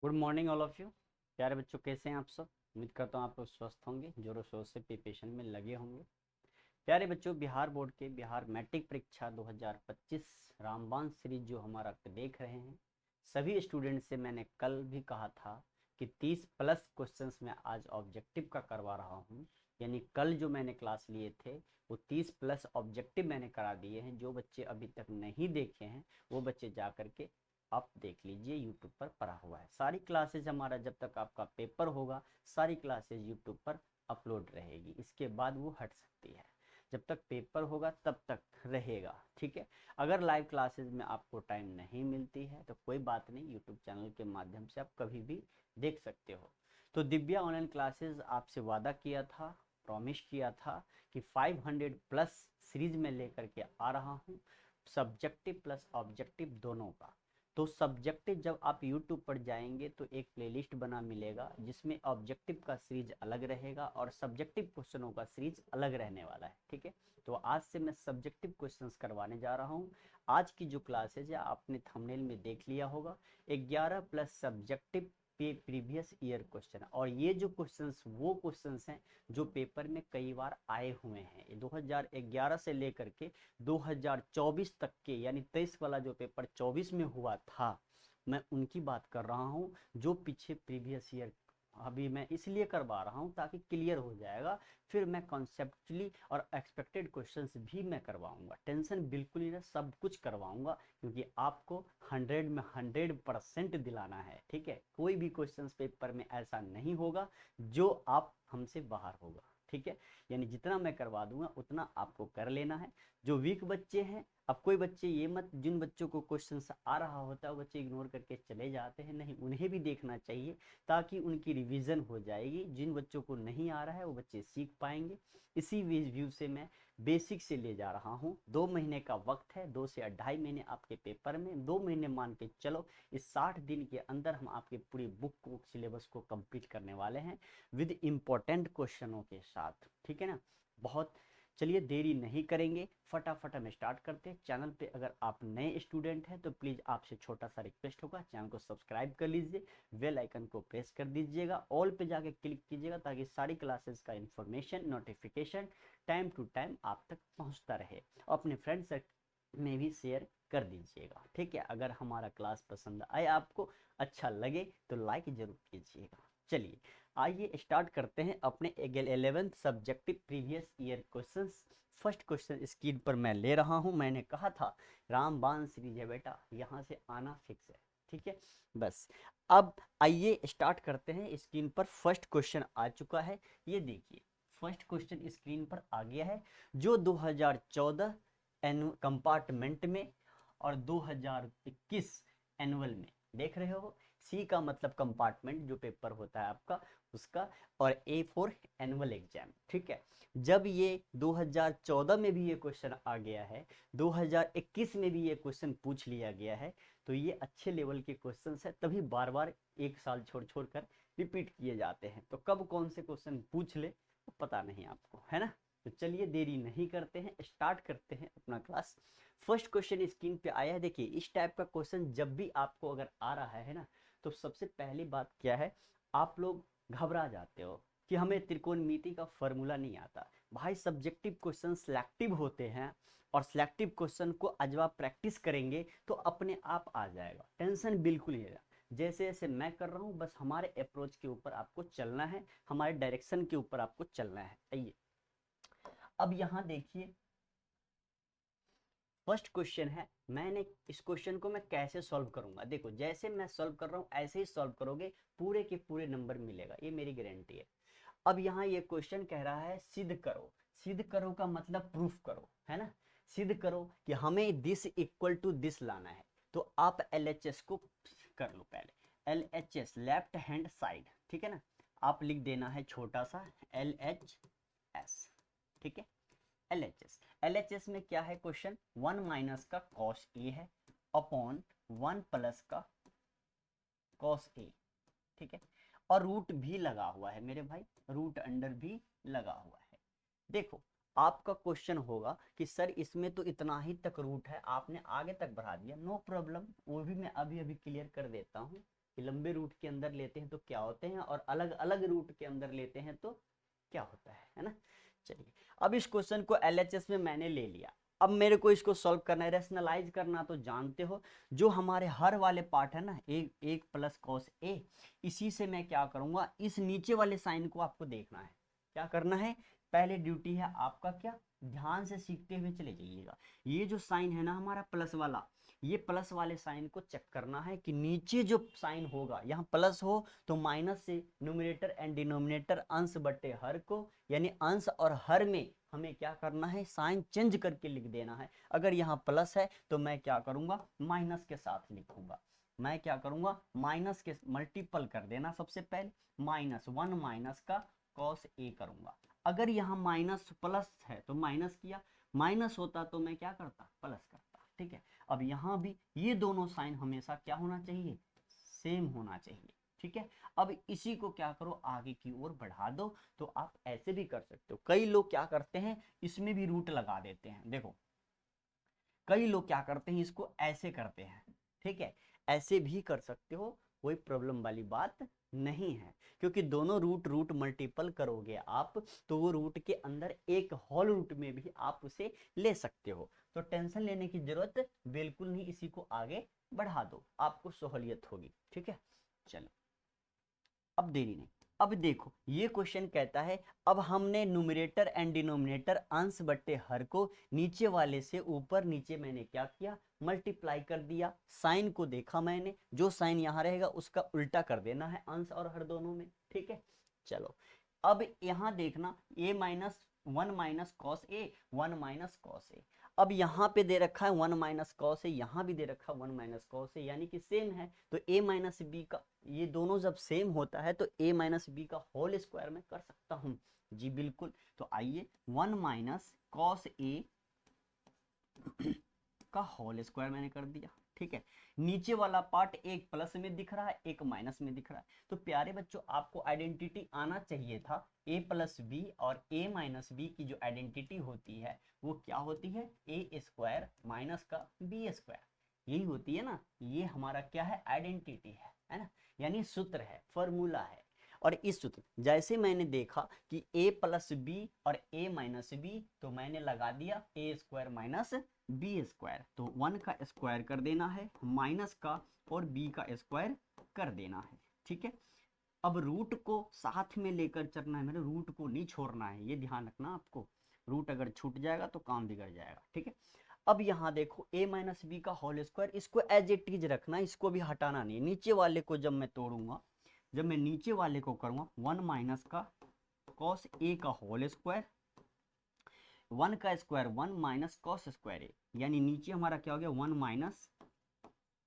Good morning all of you. प्यारे बच्चों, कैसे हैं आप सब? उम्मीद करता हूँ आप लोग स्वस्थ होंगे, जोरों शोर से प्रिपरेशन में लगे होंगे। प्यारे बच्चों, बिहार बोर्ड के बिहार मैट्रिक परीक्षा 2025 रामबाण सीरीज जो हमारा देख रहे हैं, सभी स्टूडेंट से मैंने कल भी कहा था कि 30 प्लस क्वेश्चंस में आज ऑब्जेक्टिव का करवा रहा हूँ। यानी कल जो मैंने क्लास लिए थे वो 30 प्लस ऑब्जेक्टिव मैंने करा दिए हैं। जो बच्चे अभी तक नहीं देखे हैं वो बच्चे जा करके आप देख लीजिए, यूट्यूब पर पड़ा हुआ है। सारी क्लासेज हमारा जब तक आपका पेपर होगा सारी क्लासेज यूट्यूब पर अपलोड रहेगी, इसके बाद वो हट सकती है। जब तक पेपर होगा तब तक रहेगा, ठीक है। अगर लाइव क्लासेस में आपको टाइम नहीं मिलती है तो कोई बात नहीं, यूट्यूब चैनल के माध्यम से आप कभी भी देख सकते हो। तो दिव्या ऑनलाइन क्लासेस आपसे वादा किया था, प्रॉमिस किया था कि 500 प्लस सीरीज में लेकर के आ रहा हूँ, सब्जेक्टिव प्लस ऑब्जेक्टिव दोनों का। तो सब्जेक्टिव जब आप यूट्यूब पर जाएंगे तो एक प्लेलिस्ट बना मिलेगा जिसमें ऑब्जेक्टिव का सीरीज अलग रहेगा और सब्जेक्टिव क्वेश्चनों का सीरीज अलग रहने वाला है, ठीक है। तो आज से मैं सब्जेक्टिव क्वेश्चंस करवाने जा रहा हूँ। आज की जो क्लासेज है आपने थंबनेल में देख लिया होगा, 11 plus subjective previous year question. और ये जो क्वेश्चंस वो क्वेश्चंस हैं जो पेपर में कई बार आए हुए हैं। 2011 से लेकर के 2024 तक के, यानी 23 वाला जो पेपर 24 में हुआ था, मैं उनकी बात कर रहा हूँ जो पीछे प्रीवियस ईयर। अभी मैं इसलिए करवा रहा हूँ ताकि क्लियर हो जाएगा, फिर मैं कॉन्सेप्चुअली और एक्सपेक्टेड क्वेश्चंस भी मैं करवाऊंगा। टेंशन बिल्कुल ही ना, सब कुछ करवाऊंगा क्योंकि आपको 100 में 100% दिलाना है, ठीक है। कोई भी क्वेश्चंस पेपर में ऐसा नहीं होगा जो आप हमसे बाहर होगा, ठीक है। यानी जितना मैं करवा दूंगा उतना आपको कर लेना है। जो वीक बच्चे हैं, अब कोई बच्चे ये मत, जिन बच्चों को क्वेश्चन आ रहा होता है वो बच्चे इग्नोर करके चले जाते हैं, नहीं, उन्हें भी देखना चाहिए ताकि उनकी रिवीजन हो जाएगी। जिन बच्चों को नहीं आ रहा है वो बच्चे सीख पाएंगे। इसी व्यू से मैं बेसिक से ले जा रहा हूँ। 2 महीने का वक्त है, 2 से 2.5 महीने आपके पेपर में, 2 महीने मान के चलो। इस 60 दिन के अंदर हम आपके पूरी बुक को, सिलेबस को कंप्लीट करने वाले हैं विद इम्पोर्टेंट क्वेश्चनों के साथ, ठीक है ना। बहुत, चलिए देरी नहीं करेंगे, फटाफट हम स्टार्ट करते हैं। चैनल पे अगर आप नए स्टूडेंट हैं तो प्लीज़ आपसे छोटा सा रिक्वेस्ट होगा, चैनल को सब्सक्राइब कर लीजिए, बेल आइकन को प्रेस कर दीजिएगा, ऑल पे जाके क्लिक कीजिएगा ताकि सारी क्लासेस का information, notification time to time आप तक पहुंचता रहे। और अपने फ्रेंड्स में भी शेयर कर दीजिएगा, ठीक है। अगर हमारा क्लास पसंद आए, आपको अच्छा लगे तो लाइक जरूर कीजिएगा। चलिए आइए स्टार्ट करते हैं अपने 11th subjective previous year questions. First question screen पर मैं ले रहा हूं। मैंने कहा था रामबाण सीरीज है बेटा, यहां से आना फिक्स है, ठीक है। बस अब आइए स्टार्ट करते हैं। स्क्रीन पर फर्स्ट क्वेश्चन आ चुका है, ये देखिए फर्स्ट क्वेश्चन स्क्रीन पर आ गया है, जो 2014 कंपार्टमेंट में और 2021 एनुअल में देख रहे हो। सी का मतलब कंपार्टमेंट जो पेपर होता है आपका उसका, और ए फॉर एनुअल एग्जाम, ठीक है। जब ये 2014 में भी ये क्वेश्चन आ गया है, 2021 में भी ये क्वेश्चन पूछ लिया गया है, तो ये अच्छे लेवल के क्वेश्चंस है, तभी बार बार एक साल छोड़ छोड़ कर रिपीट किए जाते हैं। तो कब कौन से क्वेश्चन पूछ ले तो पता नहीं आपको, है ना। तो चलिए देरी नहीं करते हैं, स्टार्ट करते हैं अपना क्लास। फर्स्ट क्वेश्चन स्क्रीन पे आया है, देखिए इस टाइप का क्वेश्चन जब भी आपको अगर आ रहा है ना, तो सबसे पहली बात क्या है, आप लोग घबरा जाते हो कि हमें त्रिकोणमिति का फॉर्मूला नहीं आता। भाई सब्जेक्टिव क्वेश्चन सिलेक्टिव होते हैं, और सिलेक्टिव क्वेश्चन को आज आप प्रैक्टिस करेंगे तो अपने आप आ जाएगा, टेंशन बिल्कुल नहीं रहेगा। जैसे जैसे मैं कर रहा हूँ, बस हमारे अप्रोच के ऊपर आपको चलना है, हमारे डायरेक्शन के ऊपर आपको चलना है। आइए अब यहाँ देखिए फर्स्ट क्वेश्चन है। मैंने इस क्वेश्चन को मैं कैसे सॉल्व करूंगा, देखो जैसे मैं सॉल्व कर रहा हूँ ऐसे ही सॉल्व करोगे, पूरे के पूरे नंबर मिलेगा, ये मेरी गारंटी है। अब यहाँ ये क्वेश्चन कह रहा है सिद्ध करो। सिद्ध करो का मतलब प्रूफ करो, है ना। सिद्ध करो कि हमें दिस इक्वल टू दिस लाना है। तो आप LHS को कर लो पहले, LHS लेफ्ट हैंड साइड, ठीक है ना। आप लिख देना है छोटा सा LHS, ठीक है। LHS में क्या है क्वेश्चन, 1 माइनस का कॉस ए है अपॉन 1 प्लस का कॉस ए, ठीक है। और रूट भी लगा हुआ है मेरे भाई, रूट अंडर भी लगा हुआ है। देखो आपका क्वेश्चन होगा कि सर इसमें तो इतना ही तक रूट है, आपने आगे तक बढ़ा दिया, नो प्रॉब्लम, वो भी मैं अभी अभी क्लियर कर देता हूँ। कि लंबे रूट के अंदर लेते हैं तो क्या होते हैं और अलग अलग रूट के अंदर लेते हैं तो क्या होता है ना। चलिए, अब इस क्वेश्चन को एलएचएस में मैंने ले लिया। अब मेरे को इसको सॉल्व करना है, रेशनलाइज करना, तो जानते हो जो हमारे हर वाले पार्ट है ना, एक प्लस कॉस ए, इसी से मैं क्या करूंगा, इस नीचे वाले साइन को आपको देखना है। क्या करना है, पहले ड्यूटी है आपका क्या, ध्यान से सीखते हुए चले जाइएगा। ये जो साइन है ना हमारा प्लस वाला, ये प्लस वाले साइन को चेक करना है कि नीचे जो साइन होगा, यहाँ प्लस हो तो माइनस से न्यूमरेटर एंड डिनोमिनेटर अंश बटे हर को, यानी अंश और हर में हमें क्या करना है, साइन चेंज करके लिख देना है। अगर यहाँ प्लस है तो मैं क्या करूंगा, माइनस के साथ लिखूंगा। मैं क्या करूंगा, माइनस के मल्टीपल कर देना, सबसे पहले -1 माइनस का कॉस ए करूंगा। अगर यहाँ माइनस प्लस है तो माइनस किया, माइनस होता तो मैं क्या करता, प्लस करता। ठीक है, अब यहाँ भी ये दोनों साइन हमेशा क्या होना चाहिए, सेम होना चाहिए। ठीक है, अब इसी को क्या करो, आगे की ओर बढ़ा दो। तो आप ऐसे भी कर सकते हो, कई लोग क्या करते हैं, इसमें भी रूट लगा देते हैं। देखो कई लोग क्या करते हैं, इसको ऐसे करते हैं। ठीक है, ऐसे भी कर सकते हो, कोई प्रॉब्लम वाली बात नहीं है, क्योंकि दोनों रूट रूट मल्टीपल करोगे आप तो वो रूट के अंदर एक होल रूट में भी आप उसे ले सकते हो। तो टेंशन लेने की जरूरत बिल्कुल नहीं, इसी को आगे बढ़ा दो, आपको सहूलियत होगी। ठीक है, चलो अब देरी नहीं। अब देखो ये क्वेश्चन कहता है, अब हमने न्यूमरेटर एंड डिनोमिनेटर अंश बट्टे हर को नीचे वाले से ऊपर नीचे मैंने क्या किया, मल्टीप्लाई कर दिया। साइन को देखा मैंने, जो साइन यहाँ रहेगा उसका उल्टा कर देना है अंश और हर दोनों में। ठीक है, चलो अब यहाँ देखना, a-1 minus cos A, 1 minus cos A. अब यहाँ पे दे रखा है 1 माइनस कॉस ए, यहाँ भी दे रखा है 1 माइनस कॉस ए, यानी कि सेम है। तो a माइनस बी का, ये दोनों जब सेम होता है तो a माइनस बी का होल स्क्वायर में कर सकता हूँ जी, बिल्कुल। तो आइए 1 माइनस कॉस ए का होल स्क्वायर मैंने कर दिया। ठीक है, नीचे वाला पार्ट एक प्लस में दिख रहा है, एक माइनस में दिख रहा है। तो प्यारे बच्चों आपको आइडेंटिटी आना चाहिए था, a प्लस बी और a माइनस बी की जो आइडेंटिटी होती है वो क्या होती है, a स्क्वायर माइनस का b स्क्वायर, यही होती है ना। ये हमारा क्या है, आइडेंटिटी है ना, यानी सूत्र है, फॉर्मूला है। और इस सूत्र जैसे मैंने देखा कि a प्लस बी और a माइनस बी, तो मैंने लगा दिया a square minus B square. तो 1 का स्क्वायर कर देना है, माइनस का और b का स्क्वायर कर देना है। ठीक है, अब रूट को साथ में लेकर चलना है, मेरे रूट को नहीं छोड़ना है, ये ध्यान रखना आपको। रूट अगर छूट जाएगा तो काम बिगड़ जाएगा। ठीक है, अब यहाँ देखो a माइनस बी का होल स्क्वायर, इसको एज इट इज रखना, इसको भी हटाना नहीं। नीचे वाले को जब मैं तोड़ूंगा, जब मैं नीचे वाले को करूंगा 1 माइनस का कॉस ए का होल स्क्वायर, 1 का स्क्वायर 1 माइनस कॉस स्क्वायर ए, यानी नीचे हमारा क्या हो गया, 1 माइनस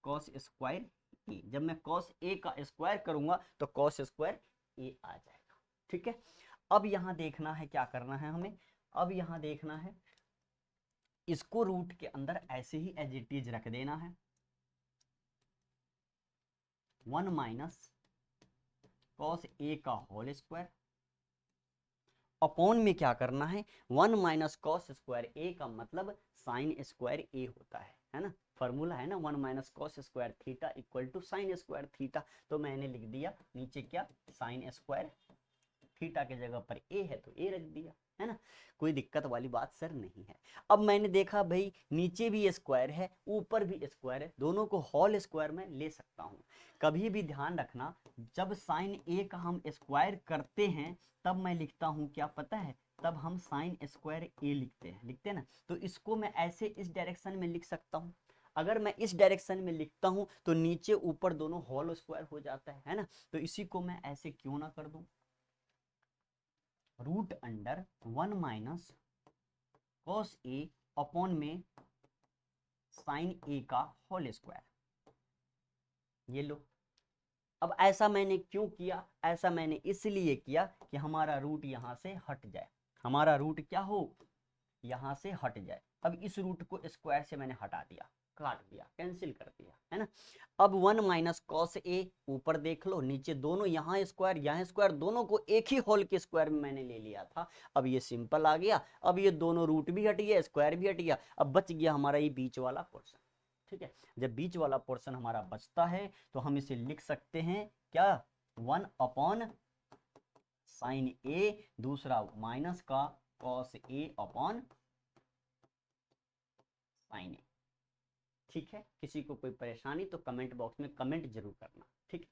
कॉस स्क्वायर ए। जब मैं कॉस ए का स्क्वायर करूंगा तो कॉस स्क्वायर ए आ जाएगा। ठीक है, अब यहाँ देखना है क्या करना है हमें, अब यहाँ देखना है इसको रूट के अंदर ऐसे ही एज इट इज रख देना है। 1 माइनस कॉस ए का होल स्क्वायर अपॉन में क्या करना है, 1 माइनस कॉस स्क्वायर ए का मतलब साइन स्क्वायर ए होता है ना। फॉर्मूला है ना 1 minus cos square theta equal to sine square theta. तो मैंने लिख दिया नीचे क्या, साइन स्क्वायर थीटा के जगह पर ए है तो ए रख दिया, है ना। कोई दिक्कत वाली बात सर नहीं है। अब मैंने देखा भाई नीचे भी स्क्वायर है ऊपर भी स्क्वायर है, दोनों को होल स्क्वायर में ले सकता हूँ। कभी भी ध्यान रखना, जब साइन ए का हम स्क्वायर करते हैं तब मैं लिखता हूँ क्या पता है, तब हम साइन स्क्वायर ए लिखते हैं ना। तो इसको मैं ऐसे इस डायरेक्शन में लिख सकता हूँ। अगर मैं इस डायरेक्शन में लिखता हूँ तो नीचे ऊपर दोनों होल स्क्वायर हो जाता है ना। तो इसी को मैं ऐसे क्यों ना कर दूं, root under 1 minus cos A upon में साइन ए का होल स्क्वायर। ये लो, अब ऐसा मैंने क्यों किया, ऐसा मैंने इसलिए किया कि हमारा रूट यहां से हट जाए, हमारा रूट क्या हो, यहां से हट जाए। अब इस रूट को स्क्वायर से मैंने हटा दिया, काट दिया, कैंसिल कर दिया, है ना। अब 1 माइनस कॉस ए, ऊपर देख लो नीचे दोनों, यहाँ स्क्वायर दोनों को एक ही होल के स्क्वायर में मैंने ले लिया था। अब ये सिंपल आ गया, अब ये दोनों रूट भी हट गया, स्क्वायर भी हट गया, अब बच गया हमारा ये बीच वाला पोर्शन। ठीक है। जब बीच वाला पोर्शन हमारा बचता है तो हम इसे लिख सकते हैं क्या, 1 साइन ए, दूसरा माइनस का कॉस ए अपॉन साइन ए। ठीक है, किसी को कोई परेशानी तो कमेंट बॉक्स में कमेंट जरूर करना। ठीक है,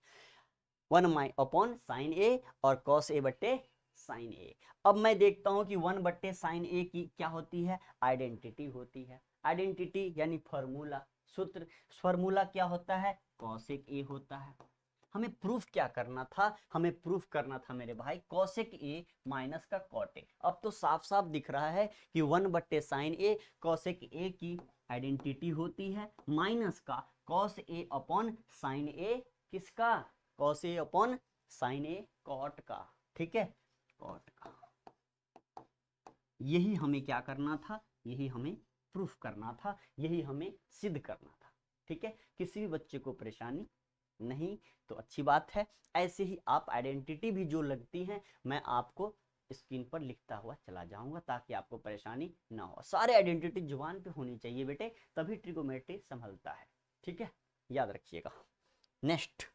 1/साइन ए और कॉस ए बट्टे साइन ए। अब मैं देखता हूं कि 1/साइन ए की क्या होती है, आइडेंटिटी होती है। आइडेंटिटी यानी फॉर्मूला, सूत्र, फॉर्मूला क्या होता है, कॉसेक ए होता है। हमें प्रूफ क्या करना था, हमें प्रूफ करना था मेरे भाई कॉसेक ए माइनस का कॉट ए। अब तो साफ साफ दिख रहा है कि 1/साइन ए कॉसेक ए की आइडेंटिटी होती है, माइनस का कॉस ए अपॉन साइन ए, किसका, cos A upon sine A, cot का। ठीक है, कॉट का। यही हमें क्या करना था, यही हमें प्रूफ करना था, यही हमें सिद्ध करना था। ठीक है, किसी भी बच्चे को परेशानी नहीं तो अच्छी बात है। ऐसे ही आप आइडेंटिटी भी जो लगती है मैं आपको स्क्रीन पर लिखता हुआ चला जाऊंगा ताकि आपको परेशानी ना हो। सारे आइडेंटिटी जुबान पे होनी चाहिए बेटे, तभी ट्रिगोमेट्री संभलता है। ठीक है, याद रखिएगा। नेक्स्ट,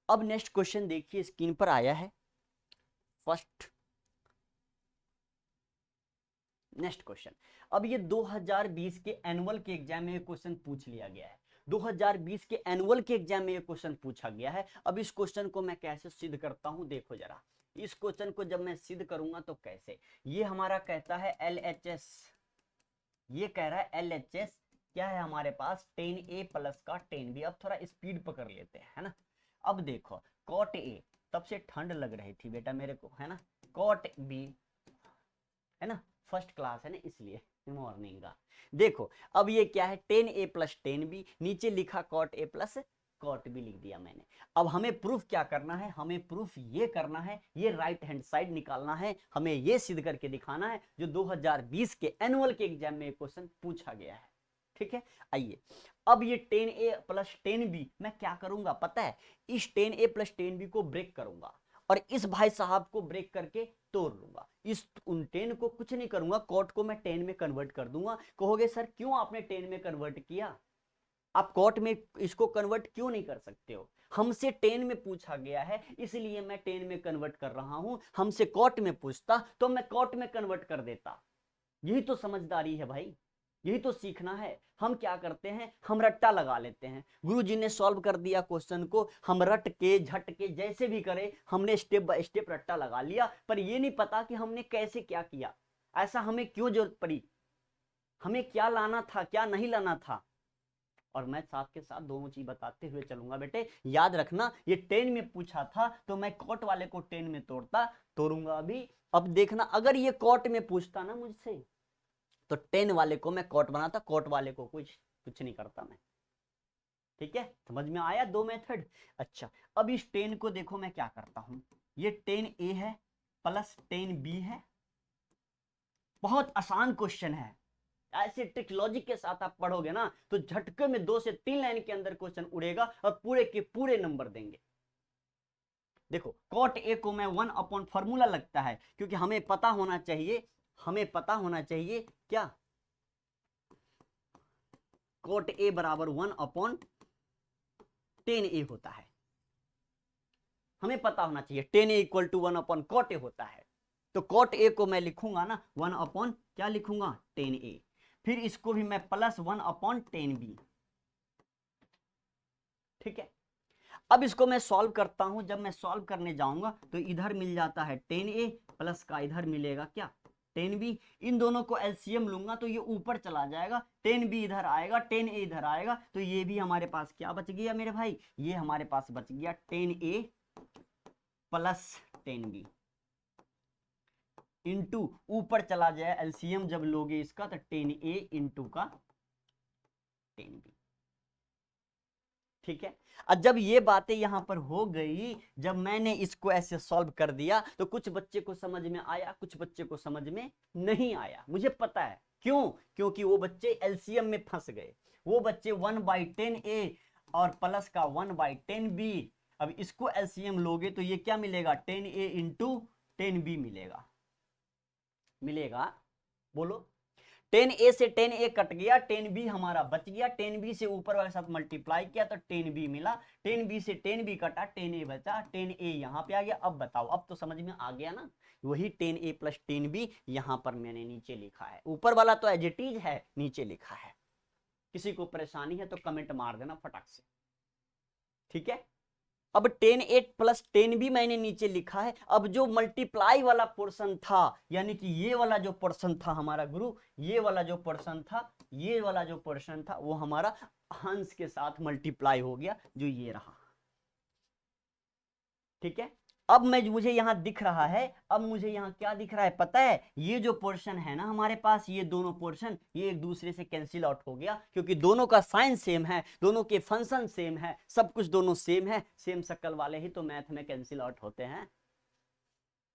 अब नेक्स्ट क्वेश्चन देखिए स्क्रीन पर आया है फर्स्ट। नेक्स्ट क्वेश्चन, अब ये 2020 के एनुअल के एग्जाम में क्वेश्चन पूछ लिया गया है। 2020 के एनुअल के एग्जाम में ये क्वेश्चन पूछा गया है। अब इस क्वेश्चन को मैं कैसे सिद्ध करता हूं, देखो जरा। इस क्वेश्चन को जब मैं सिद्ध करूंगा तो कैसे, ये हमारा कहता है LHS, ये कह रहा है LHS क्या है हमारे पास, 10A प्लस का 10B। अब थोड़ा स्पीड पकड़ लेते हैं, है ना। अब देखो कॉट ए, तब से ठंड लग रही थी बेटा मेरे को, है ना। कॉट बी, है ना, फर्स्ट क्लास है ना इसलिए मॉर्निंग का। देखो अब ये क्या है, 10A प्लस 10B, नीचे लिखा cot A plus cot B लिख दिया मैंने। अब हमें प्रूफ क्या करना है, हमें प्रूफ ये करना है, ये राइट हैंड साइड निकालना है, हमें ये सिद्ध करके दिखाना है जो 2020 के एनुअल के एग्जाम में क्वेश्चन पूछा गया है। ठीक है, आइए। अब ये 10A प्लस 10B मैं क्या करूंगा पता है, इस 10A प्लस 10B को ब्रेक करूंगा और इस भाई साहब को ब्रेक करके तोड़ लूंगा। इस 10 को कुछ नहीं करूंगा, कॉट को मैं 10 में कन्वर्ट कर दूंगा। कहोगे सर क्यों आपने 10 में कन्वर्ट किया, आप कॉट में इसको कन्वर्ट क्यों नहीं कर सकते हो, हमसे 10 में पूछा गया है इसलिए मैं 10 में कन्वर्ट कर रहा हूं। हमसे कॉट में पूछता तो मैं कॉट में कन्वर्ट कर देता। यही तो समझदारी है भाई, यही तो सीखना है। हम क्या करते हैं, हम रट्टा लगा लेते हैं। गुरुजी ने सॉल्व कर दिया क्वेश्चन को, हम रट के झट के जैसे भी करें हमने स्टेप बाय स्टेप रट्टा लगा लिया, पर ये नहीं पता कि हमने कैसे क्या किया, ऐसा हमें क्यों जरूरत पड़ी, हमें क्या लाना था क्या नहीं लाना था। और मैं साथ के साथ दोनों चीज बताते हुए चलूंगा बेटे, याद रखना। ये 10 में पूछा था तो मैं कॉट वाले को 10 में तोड़ूंगा अभी। अब देखना अगर ये कॉट में पूछता ना मुझसे तो 10 वाले को मैं कॉट बनाता, कॉट वाले को कुछ नहीं करता मैं। ठीक है, समझ में आया दो मेथड। अच्छा, अब इस 10 को देखो मैं क्या करता हूं, ये 10A है प्लस 10B है। बहुत आसान क्वेश्चन है, ऐसे ट्रिक लॉजिक के साथ आप पढ़ोगे ना तो झटके में 2 से 3 लाइन के अंदर क्वेश्चन उड़ेगा और पूरे के पूरे नंबर देंगे। देखो कॉट ए को मैं 1 अपॉन फॉर्मूला लगता है क्योंकि हमें पता होना चाहिए, हमें पता होना चाहिए क्या, कॉट ए बराबर 1 अपॉन 10A होता है। हमें पता होना चाहिए 10A equal to 1 upon cot A होता है। तो कॉट ए को मैं लिखूंगा ना 1 अपॉन क्या लिखूंगा 10A, फिर इसको भी मैं प्लस 1 अपॉन 10B। ठीक है, अब इसको मैं सॉल्व करता हूं। जब मैं सॉल्व करने जाऊंगा तो इधर मिल जाता है 10A प्लस का इधर मिलेगा क्या 10B। इन दोनों को एलसीएम लूंगा तो ये ऊपर चला जाएगा, 10B इधर आएगा 10A इधर आएगा, तो ये भी हमारे पास क्या बच गया मेरे भाई, ये हमारे पास बच गया 10A प्लस 10B इंटू ऊपर चला जाए एलसीएम जब लोगे इसका तो 10A इंटू का 10B। ठीक है, और जब ये बातें यहां पर हो गई, जब मैंने इसको ऐसे सॉल्व कर दिया तो कुछ बच्चे को समझ में आया, कुछ बच्चे को समझ में नहीं आया, मुझे पता है क्यों, क्योंकि वो बच्चे एलसीएम में फंस गए। वो बच्चे 1/10A और प्लस का 1/10B, अब इसको एलसीएम लोगे तो ये क्या मिलेगा 10A इंटू 10B मिलेगा, मिलेगा बोलो टेन ए से टेन ए कट गया, टेन बी हमारा बच गया, टेन बी से ऊपर वाले साथ मल्टीप्लाई किया तो टेन बी मिला, टेन बी से टेन बी कटा, टेन ए बचा, टेन ए यहाँ पे आ गया। अब बताओ, अब तो समझ में आ गया ना, वही टेन ए प्लस टेन बी यहाँ पर मैंने नीचे लिखा है, ऊपर वाला तो एज इट इज है, नीचे लिखा है। किसी को परेशानी है तो कमेंट मार देना फटाक से, ठीक है। अब टेन ए प्लस टेन बी मैंने नीचे लिखा है। अब जो मल्टीप्लाई वाला पोर्शन था, यानी कि ये वाला जो पोर्शन था हमारा गुरु, ये वाला जो पोर्शन था, ये वाला जो पोर्शन था, वो हमारा हंस के साथ मल्टीप्लाई हो गया, जो ये रहा, ठीक है। अब मुझे यहां दिख रहा है, अब मुझे यहां क्या दिख रहा है पता है, ये जो पोर्शन है ना हमारे पास, ये दोनों पोर्शन ये एक दूसरे से कैंसिल आउट हो गया, क्योंकि दोनों का साइन सेम है, दोनों के फंक्शन सेम है, सब कुछ दोनों सेम है, सेम शक्ल वाले ही तो मैथ में कैंसिल आउट होते हैं,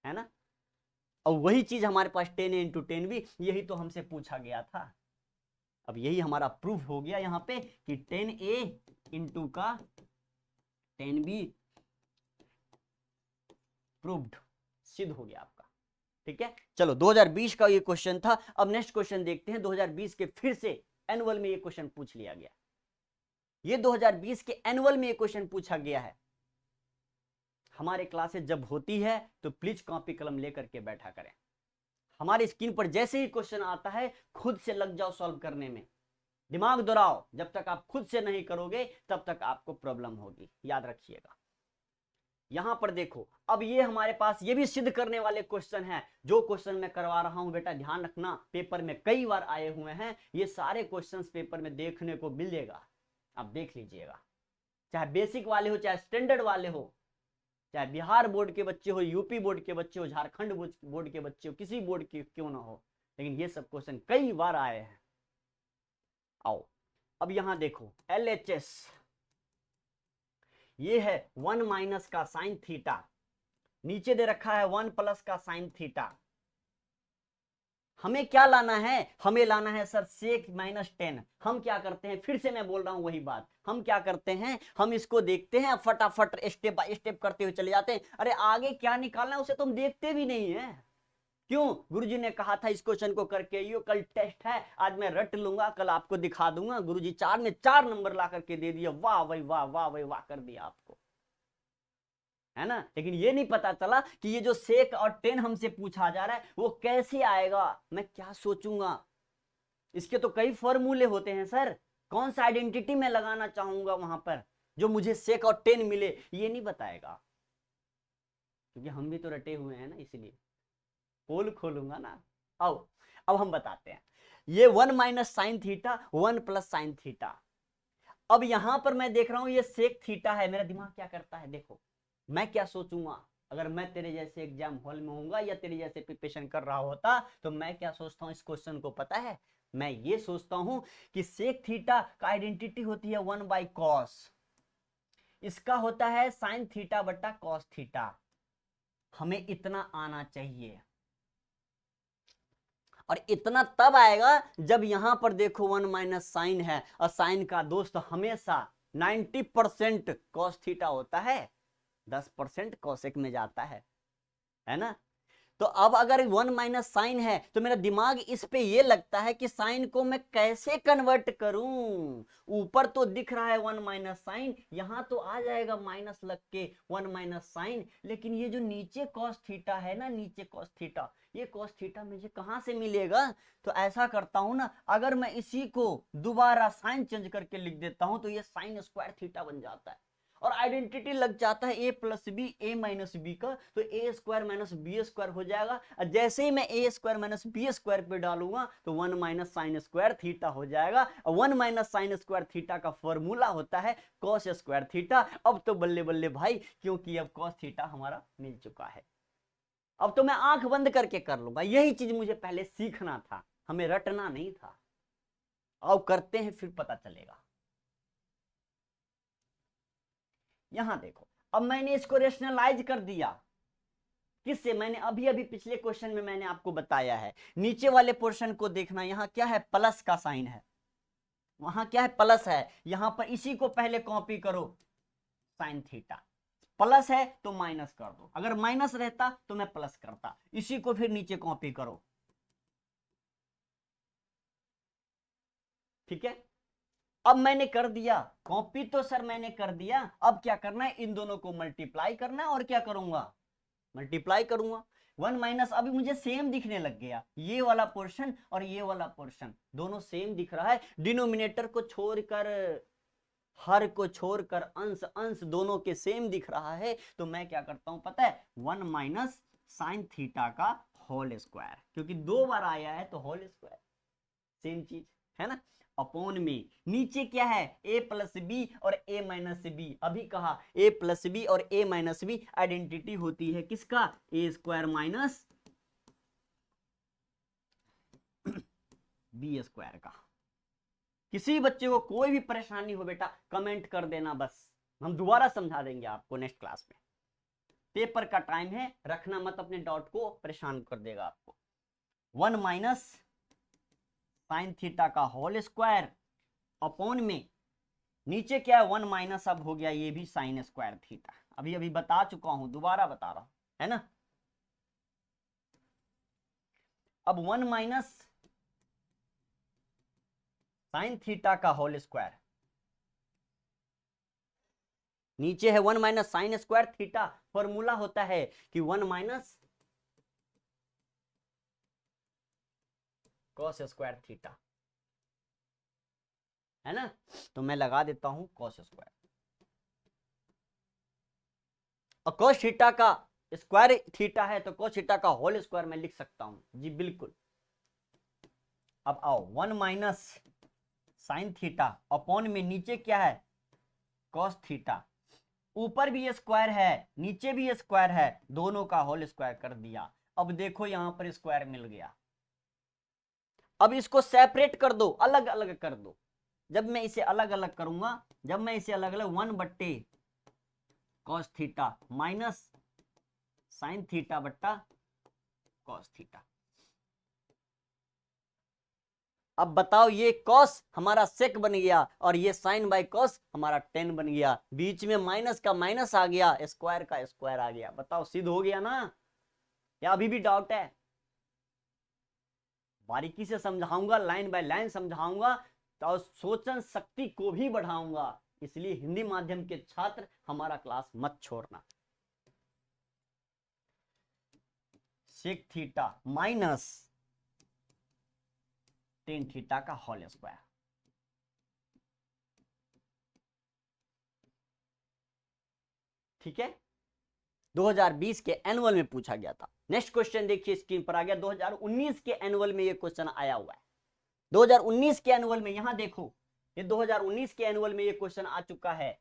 है ना। और वही चीज हमारे पास 10 इंटू 10 भी, यही तो हमसे पूछा गया था। अब यही हमारा प्रूफ हो गया यहाँ पे कि 10a इंटू का 10b प्रूव्ड, सिद्ध हो गया आपका, ठीक है। चलो 2020 का ये क्वेश्चन था। अब नेक्स्ट क्वेश्चन देखते हैं, 2020 के फिर से एनुअल में ये क्वेश्चन पूछ लिया गया, ये 2020 के एनुअल में ये क्वेश्चन पूछा गया है। हमारे क्लासेस जब होती है तो प्लीज कॉपी कलम लेकर के बैठा करें, हमारी स्क्रीन पर जैसे ही क्वेश्चन आता है खुद से लग जाओ सॉल्व करने में, दिमाग दौड़ाओ, जब तक आप खुद से नहीं करोगे तब तक आपको प्रॉब्लम होगी, याद रखिएगा। यहां पर देखो, अब ये हमारे पास ये भी सिद्ध करने वाले क्वेश्चन हैं, जो क्वेश्चन मैं करवा रहा हूं बेटा ध्यान रखना, पेपर में कई बार आए हुए हैं, ये सारे क्वेश्चंस पेपर में देखने को मिलेगा, आप देख लीजिएगा, चाहे बेसिक वाले हो, चाहे स्टैंडर्ड वाले हो, चाहे बिहार बोर्ड के बच्चे हो, यूपी बोर्ड के बच्चे हो, झारखंड बोर्ड के बच्चे हो, किसी बोर्ड के क्यों ना हो, लेकिन ये सब क्वेश्चन कई बार आए हैं। आओ अब यहां देखो, LHS ये है 1 माइनस का साइन थीटा, नीचे दे रखा है 1 प्लस का साइन थीटा। हमें क्या लाना है, हमें लाना है सर सेक माइनस 10। हम क्या करते हैं, फिर से मैं बोल रहा हूं वही बात, हम क्या करते हैं, हम इसको देखते हैं फटाफट स्टेप बाय स्टेप करते हुए चले जाते हैं, अरे आगे क्या निकालना है उसे तो हम देखते भी नहीं है। क्यों, गुरुजी ने कहा था इस क्वेश्चन को करके यो, कल टेस्ट है, आज मैं रट लूंगा, कल आपको दिखा दूंगा, गुरुजी 4 में 4 नंबर ला करके दे दिया, वाह भाई वाह, वाह भाई वाह कर दिया आपको, है ना। लेकिन ये नहीं पता चला कि ये जो सेक और 10 हमसे पूछा जा रहा है वो कैसे आएगा, मैं क्या सोचूंगा, इसके तो कई फॉर्मूले होते हैं सर, कौन सा आइडेंटिटी मैं लगाना चाहूंगा वहां पर जो मुझे सेक और 10 मिले, ये नहीं बताएगा, क्योंकि हम भी तो रटे हुए हैं ना, इसलिए पोल खोलूंगा ना। आओ अब हम बताते हैं, ये 1 minus sine theta, 1 plus sine theta. अब यहां पर मैं देख रहा हूं ये सेक थीटा है, मेरा दिमाग क्या करता है, देखो मैं क्या सोचूंगा, अगर मैं तेरे जैसे एग्जाम हॉल में होऊंगा या तेरे जैसे प्रिपरेशन कर रहा होता तो मैं क्या सोचता हूं इस क्वेश्चन को पता है, मैं ये सोचता हूं कि सेक थीटा का आइडेंटिटी होती है 1 बाई कॉस, इसका होता है साइन थीटा बटा कॉस थीटा, हमें इतना आना चाहिए, और इतना तब आएगा जब यहां पर देखो 1 माइनस साइन है, और साइन का दोस्त हमेशा 90% कॉस थीटा होता है, 10% कॉसेक में जाता है ना। तो अब अगर 1 माइनस साइन है तो मेरा दिमाग इस पे ये लगता है कि साइन को मैं कैसे कन्वर्ट करूं, ऊपर तो दिख रहा है 1 माइनस साइन, यहां तो आ जाएगा माइनस लग के 1 माइनस साइन, लेकिन ये जो नीचे कॉस थीटा है ना, नीचे कॉस थीटा, ये कॉस थीटा मुझे कहां से मिलेगा, तो ऐसा करता हूं ना, अगर मैं इसी को दोबारा साइन चेंज करके लिख देता हूं तो ये साइन स्क्वायर थीटा बन जाता है, और आइडेंटिटी लग जाता है ए प्लस बी, ए माइनस बी का, तो ए स्क्वायर माइनस बी स्क्वायर हो जाएगा, और जैसे ही मैं ए स्क्वायर माइनस बी स्क्वायर पे डालूंगा तो 1 माइनस साइन स्क्वायर थीटा हो जाएगा, और 1 माइनस साइन स्क्वायर थीटा का फॉर्मूला होता है कॉस स्क्वायर थीटा। अब तो बल्ले बल्ले भाई, क्योंकि अब कॉस थीटा हमारा मिल चुका है, अब तो मैं आंख बंद करके कर लूंगा, यही चीज मुझे पहले सीखना था, हमें रटना नहीं था। अब करते हैं फिर पता चलेगा। यहां देखो, अब मैंने इसको रेशनलाइज कर दिया, किससे, मैंने अभी अभी पिछले क्वेश्चन में मैंने आपको बताया है, नीचे वाले पोर्शन को देखना, यहां क्या है, प्लस का साइन है, वहां क्या है, प्लस है, यहां पर इसी को पहले कॉपी करो, साइन थीटा, प्लस है तो माइनस कर दो, अगर माइनस रहता तो मैं प्लस करता, इसी को फिर नीचे कॉपी करो, ठीक है, अब मैंने कर दिया, कॉपी तो सर मैंने कर दिया, अब क्या करना है, इन दोनों को मल्टीप्लाई करना है, और क्या करूंगा, मल्टीप्लाई करूंगा। 1 माइनस, अभी मुझे सेम दिखने लग गया, ये वाला पोर्शन और ये वाला पोर्शन दोनों सेम दिख रहा है, डिनोमिनेटर को छोड़कर, हर को छोड़कर अंश अंश दोनों के सेम दिख रहा है, तो मैं क्या करता हूं पता है, 1 माइनस साइन थीटा का होल स्क्वायर, क्योंकि 2 बार आया है तो होल स्क्वायर सेम चीज है ना, अपॉन में नीचे क्या है, a प्लस बी और a माइनस बी, अभी कहा a प्लस बी और a माइनस बी आइडेंटिटी होती है किसका, a square minus B square का। किसी बच्चे को कोई भी परेशानी हो बेटा कमेंट कर देना, बस हम दोबारा समझा देंगे आपको नेक्स्ट क्लास में, पेपर का टाइम है, रखना मत अपने डाउट को, परेशान कर देगा आपको। 1 माइनस साइन थीटा का होल स्क्वायर अपॉन में नीचे क्या है 1 माइनस, अब हो गया ये भी साइन स्क्वायर थीटा, अभी अभी बता चुका हूं, दोबारा बता रहा हूं, है ना। अब 1 माइनस साइन थीटा का होल स्क्वायर, नीचे है 1 minus sign square theta, formula होता है कि 1 माइनस कॉस स्क्वायर थीटा, है ना, तो मैं लगा देता हूं कॉस स्क्वायर, और कॉस थीटा का स्क्वायर थीटा है तो कॉस थीटा का होल स्क्वायर मैं लिख सकता हूं जी, बिल्कुल। अब आओ 1 माइनस साइन थीटा अपॉन में नीचे क्या है कॉस थीटा, ऊपर भी स्क्वायर है नीचे भी स्क्वायर है, दोनों का होल स्क्वायर कर दिया। अब देखो यहां पर स्क्वायर मिल गया, अब इसको सेपरेट कर दो, अलग अलग कर दो। जब मैं इसे अलग अलग करूंगा, जब मैं इसे अलग अलग 1 बट्टे cos theta minus sign theta बट्टा कॉस थीटा, अब बताओ ये कॉस हमारा सेक बन गया और ये साइन बाय कॉस हमारा टेन बन गया, बीच में माइनस का माइनस आ गया, स्क्वायर का स्क्वायर आ गया, बताओ सिद्ध हो गया ना, या अभी भी डाउट है। बारीकी से समझाऊंगा, लाइन बाय लाइन समझाऊंगा, तो सोचन शक्ति को भी बढ़ाऊंगा, इसलिए हिंदी माध्यम के छात्र हमारा क्लास मत छोड़ना। Sec theta minus tan theta का होल स्क्वायर, ठीक है, 2020 के एनुअल में पूछा गया था। नेक्स्ट क्वेश्चन देखिए स्क्रीन पर आ गया, 2019 के एनुअल में ये क्वेश्चन आया हुआ है, 2019 के एनुअल में, यहां देखो ये 2019 के एनुअल में ये क्वेश्चन आ चुका है।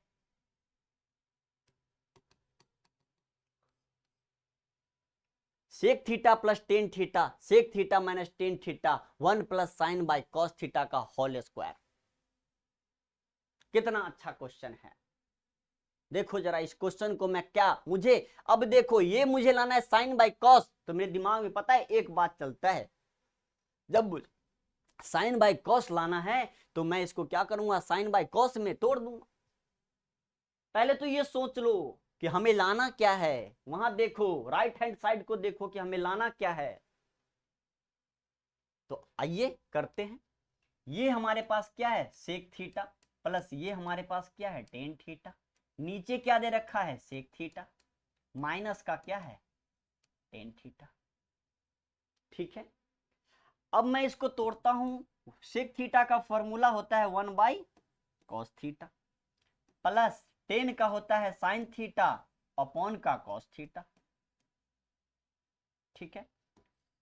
Sec theta plus tan theta, sec theta minus tan theta, 1 plus sine by cos theta का होल स्क्वायर। कितना अच्छा क्वेश्चन है, देखो जरा इस क्वेश्चन को मैं क्या, मुझे अब देखो ये मुझे लाना है साइन बाय कॉस, तो मेरे दिमाग में पता है एक बात चलता है, जब साइन बाय कॉस लाना है तो मैं इसको क्या करूंगा, साइन बाय कॉस में तोड़ दूंगा। पहले तो ये सोच लो कि हमें लाना क्या है, वहां देखो राइट हैंड साइड को देखो कि हमें लाना क्या है, तो आइए करते हैं। ये हमारे पास क्या है सेक थीटा, प्लस ये हमारे पास क्या है टेन थीटा, नीचे क्या दे रखा है सेक थीटा, माइनस का क्या है टेन थीटा, ठीक है। अब मैं इसको तोड़ता हूं, सेक थीटा का फॉर्मूला होता है 1 by cos theta, plus tan का होता है साइन थीटा अपॉन का कॉस थीटा, ठीक है।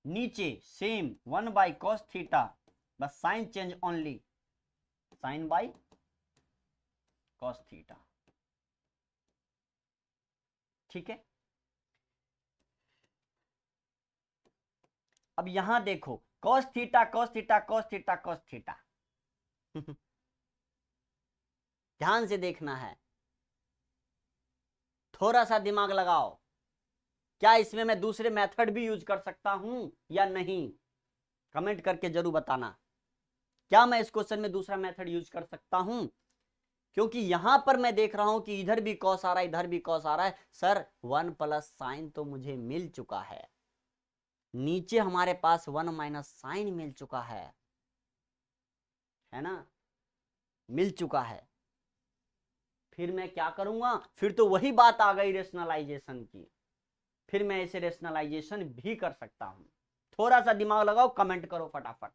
नीचे सेम 1 बाई कॉस थीटा, बस sign change only, sine by cos theta, ठीक है। अब यहां देखो cos theta cos theta cos theta cos theta ध्यान से देखना है, थोड़ा सा दिमाग लगाओ, क्या इसमें मैं दूसरे मेथड भी यूज कर सकता हूं या नहीं, कमेंट करके जरूर बताना, क्या मैं इस क्वेश्चन में दूसरा मेथड यूज कर सकता हूं, क्योंकि यहां पर मैं देख रहा हूं कि इधर भी कॉस आ रहा है इधर भी कॉस आ रहा है, सर 1 प्लस साइन तो मुझे मिल चुका है, नीचे हमारे पास 1 माइनस साइन मिल चुका है ना, मिल चुका है। फिर मैं क्या करूंगा, फिर तो वही बात आ गई रेशनलाइजेशन की, फिर मैं इसे रेशनलाइजेशन भी कर सकता हूं। थोड़ा सा दिमाग लगाओ, कमेंट करो फटाफट।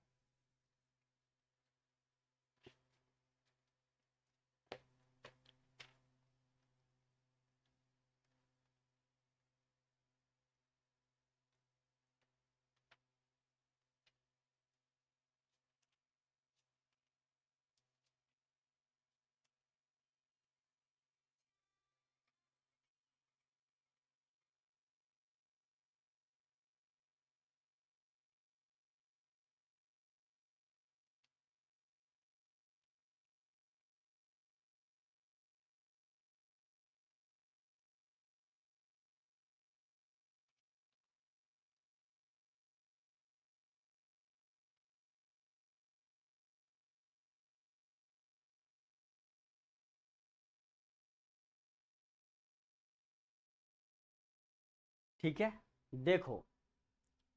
ठीक है, देखो,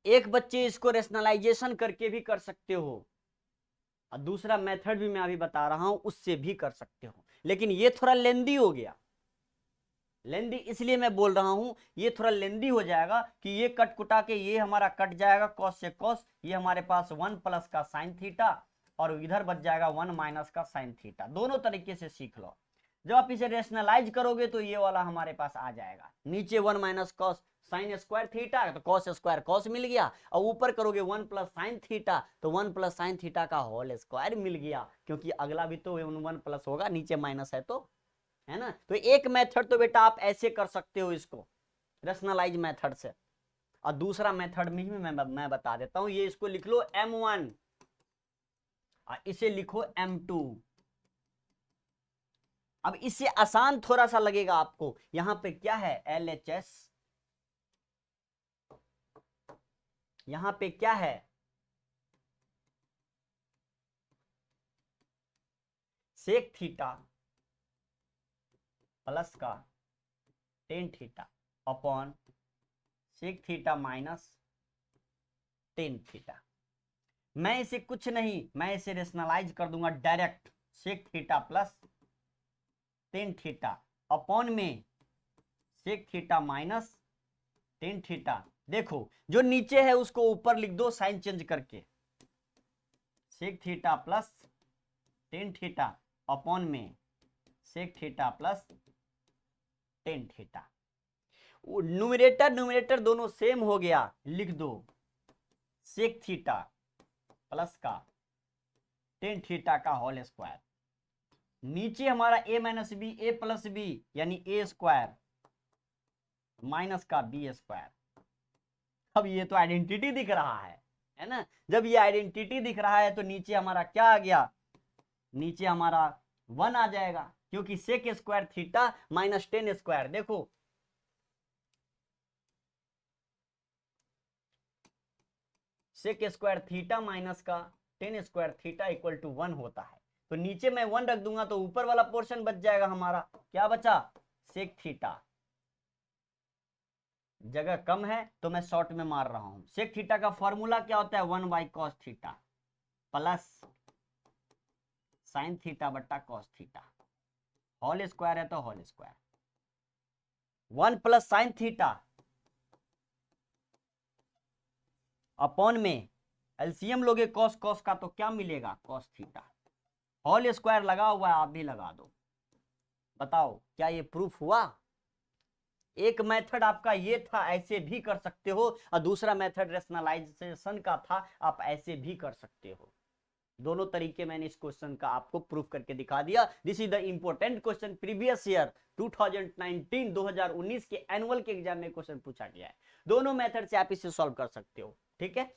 एक बच्चे इसको रेशनलाइजेशन करके भी कर सकते हो, और दूसरा मेथड भी मैं अभी बता रहा हूं उससे भी कर सकते हो, लेकिन ये थोड़ा लेंदी हो गया। लेंदी इसलिए मैं बोल रहा हूं, ये थोड़ा लेंदी हो जाएगा कि ये कट कुटा के ये हमारा कट जाएगा कॉस से कॉस, ये हमारे पास 1 प्लस का साइन थीटा, और इधर बच जाएगा 1 माइनस का साइन थीटा। दोनों तरीके से सीख लो। जब आप इसे रेशनलाइज करोगे तो ये वाला हमारे पास आ जाएगा, नीचे 1 minus cos sine square theta, तो कॉस स्क्वायर कॉस मिल गया, और ऊपर करोगे 1 प्लस साइन थीटा, तो 1 प्लस साइन थीटा का होल स्क्वायर मिल गया, क्योंकि अगला भी तो 1 प्लस होगा, नीचे माइनस है तो, है ना। तो एक मेथड तो बेटा आप ऐसे कर सकते हो इसको, रेशनलाइज मेथड से, और दूसरा मेथड में ही मैं बता देता हूं। ये इसको लिख लो m1 और इसे लिखो m2। अब इससे आसान थोड़ा सा लगेगा आपको, यहां पे क्या है LHS, यहां पे क्या है सेक थीटा प्लस का tan theta upon sec theta minus tan theta. मैं इसे कुछ नहीं, मैं इसे रेशनलाइज कर दूंगा direct, sec theta plus tan theta upon में sec theta minus tan theta. देखो जो नीचे है उसको ऊपर लिख दो साइन चेंज करके, sec theta plus tan theta upon में sec theta plus tan theta. Numerator numerator दोनों सेम हो गया, लिख दो सेक थीटा प्लस का टेन थीटा का होल स्क्वायर, नीचे हमारा a minus b a plus b यानी ए स्क्वायर माइनस का बी स्क्वायर। अब ये तो आइडेंटिटी दिख रहा है ना। जब ये आइडेंटिटी दिख रहा है तो नीचे हमारा क्या आ गया, नीचे हमारा 1 आ जाएगा, क्योंकि sec square theta minus tan square, देखो सेक स्क्वायर थीटा माइनस का tan square theta equal to 1 होता है। तो नीचे मैं 1 रख दूंगा तो ऊपर वाला पोर्शन बच जाएगा हमारा, क्या बचा सेक थीटा। जगह कम है तो मैं शॉर्ट में मार रहा हूं। सेक थीटा का फॉर्मूला क्या होता है 1 by cos theta plus sine theta बट्टा कॉस थीटा, होल स्क्वायर है तो whole square, 1 plus sine theta upon में एलसीएम लोगे कॉस कॉस का तो क्या मिलेगा कॉस थीटा, होल स्क्वायर लगा हुआ है, आप भी लगा दो। बताओ क्या ये प्रूफ हुआ। एक मेथड आपका ये था, ऐसे भी कर सकते हो, और दूसरा मेथड रेशनलाइजेशन का था, आप ऐसे भी कर सकते हो। दोनों तरीके मैंने इस क्वेश्चन का आपको प्रूफ करके दिखा दिया। This is the important question, previous year 2019 के एनुअल के एग्जाम में क्वेश्चन पूछा गया है। दोनों मेथड से आप इसे सॉल्व कर सकते हो। ठीक है,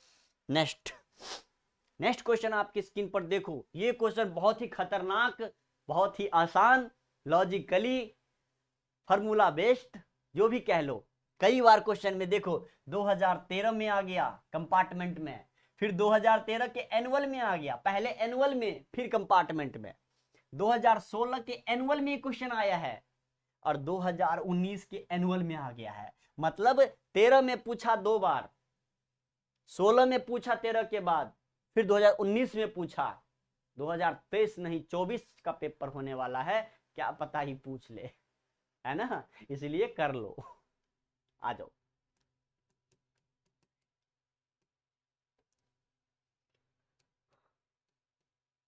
नेक्स्ट क्वेश्चन आपकी स्क्रीन पर देखो। ये क्वेश्चन बहुत ही खतरनाक, बहुत ही आसान, लॉजिकली फार्मूला बेस्ड, जो भी कह लो। कई बार क्वेश्चन में देखो 2013 में आ गया कंपार्टमेंट में, फिर 2013 के एनुअल में आ गया, पहले एनुअल में फिर कंपार्टमेंट में, 2016 के एनुअल में क्वेश्चन आया है, और 2019 के एनुअल में आ गया है। मतलब 13 में पूछा 2 बार, 16 में पूछा 13 के बाद, फिर 2019 में पूछा। 2023 नहीं 24 का पेपर होने वाला है, क्या पता ही पूछ ले, है ना, इसलिए कर लो। आ जाओ।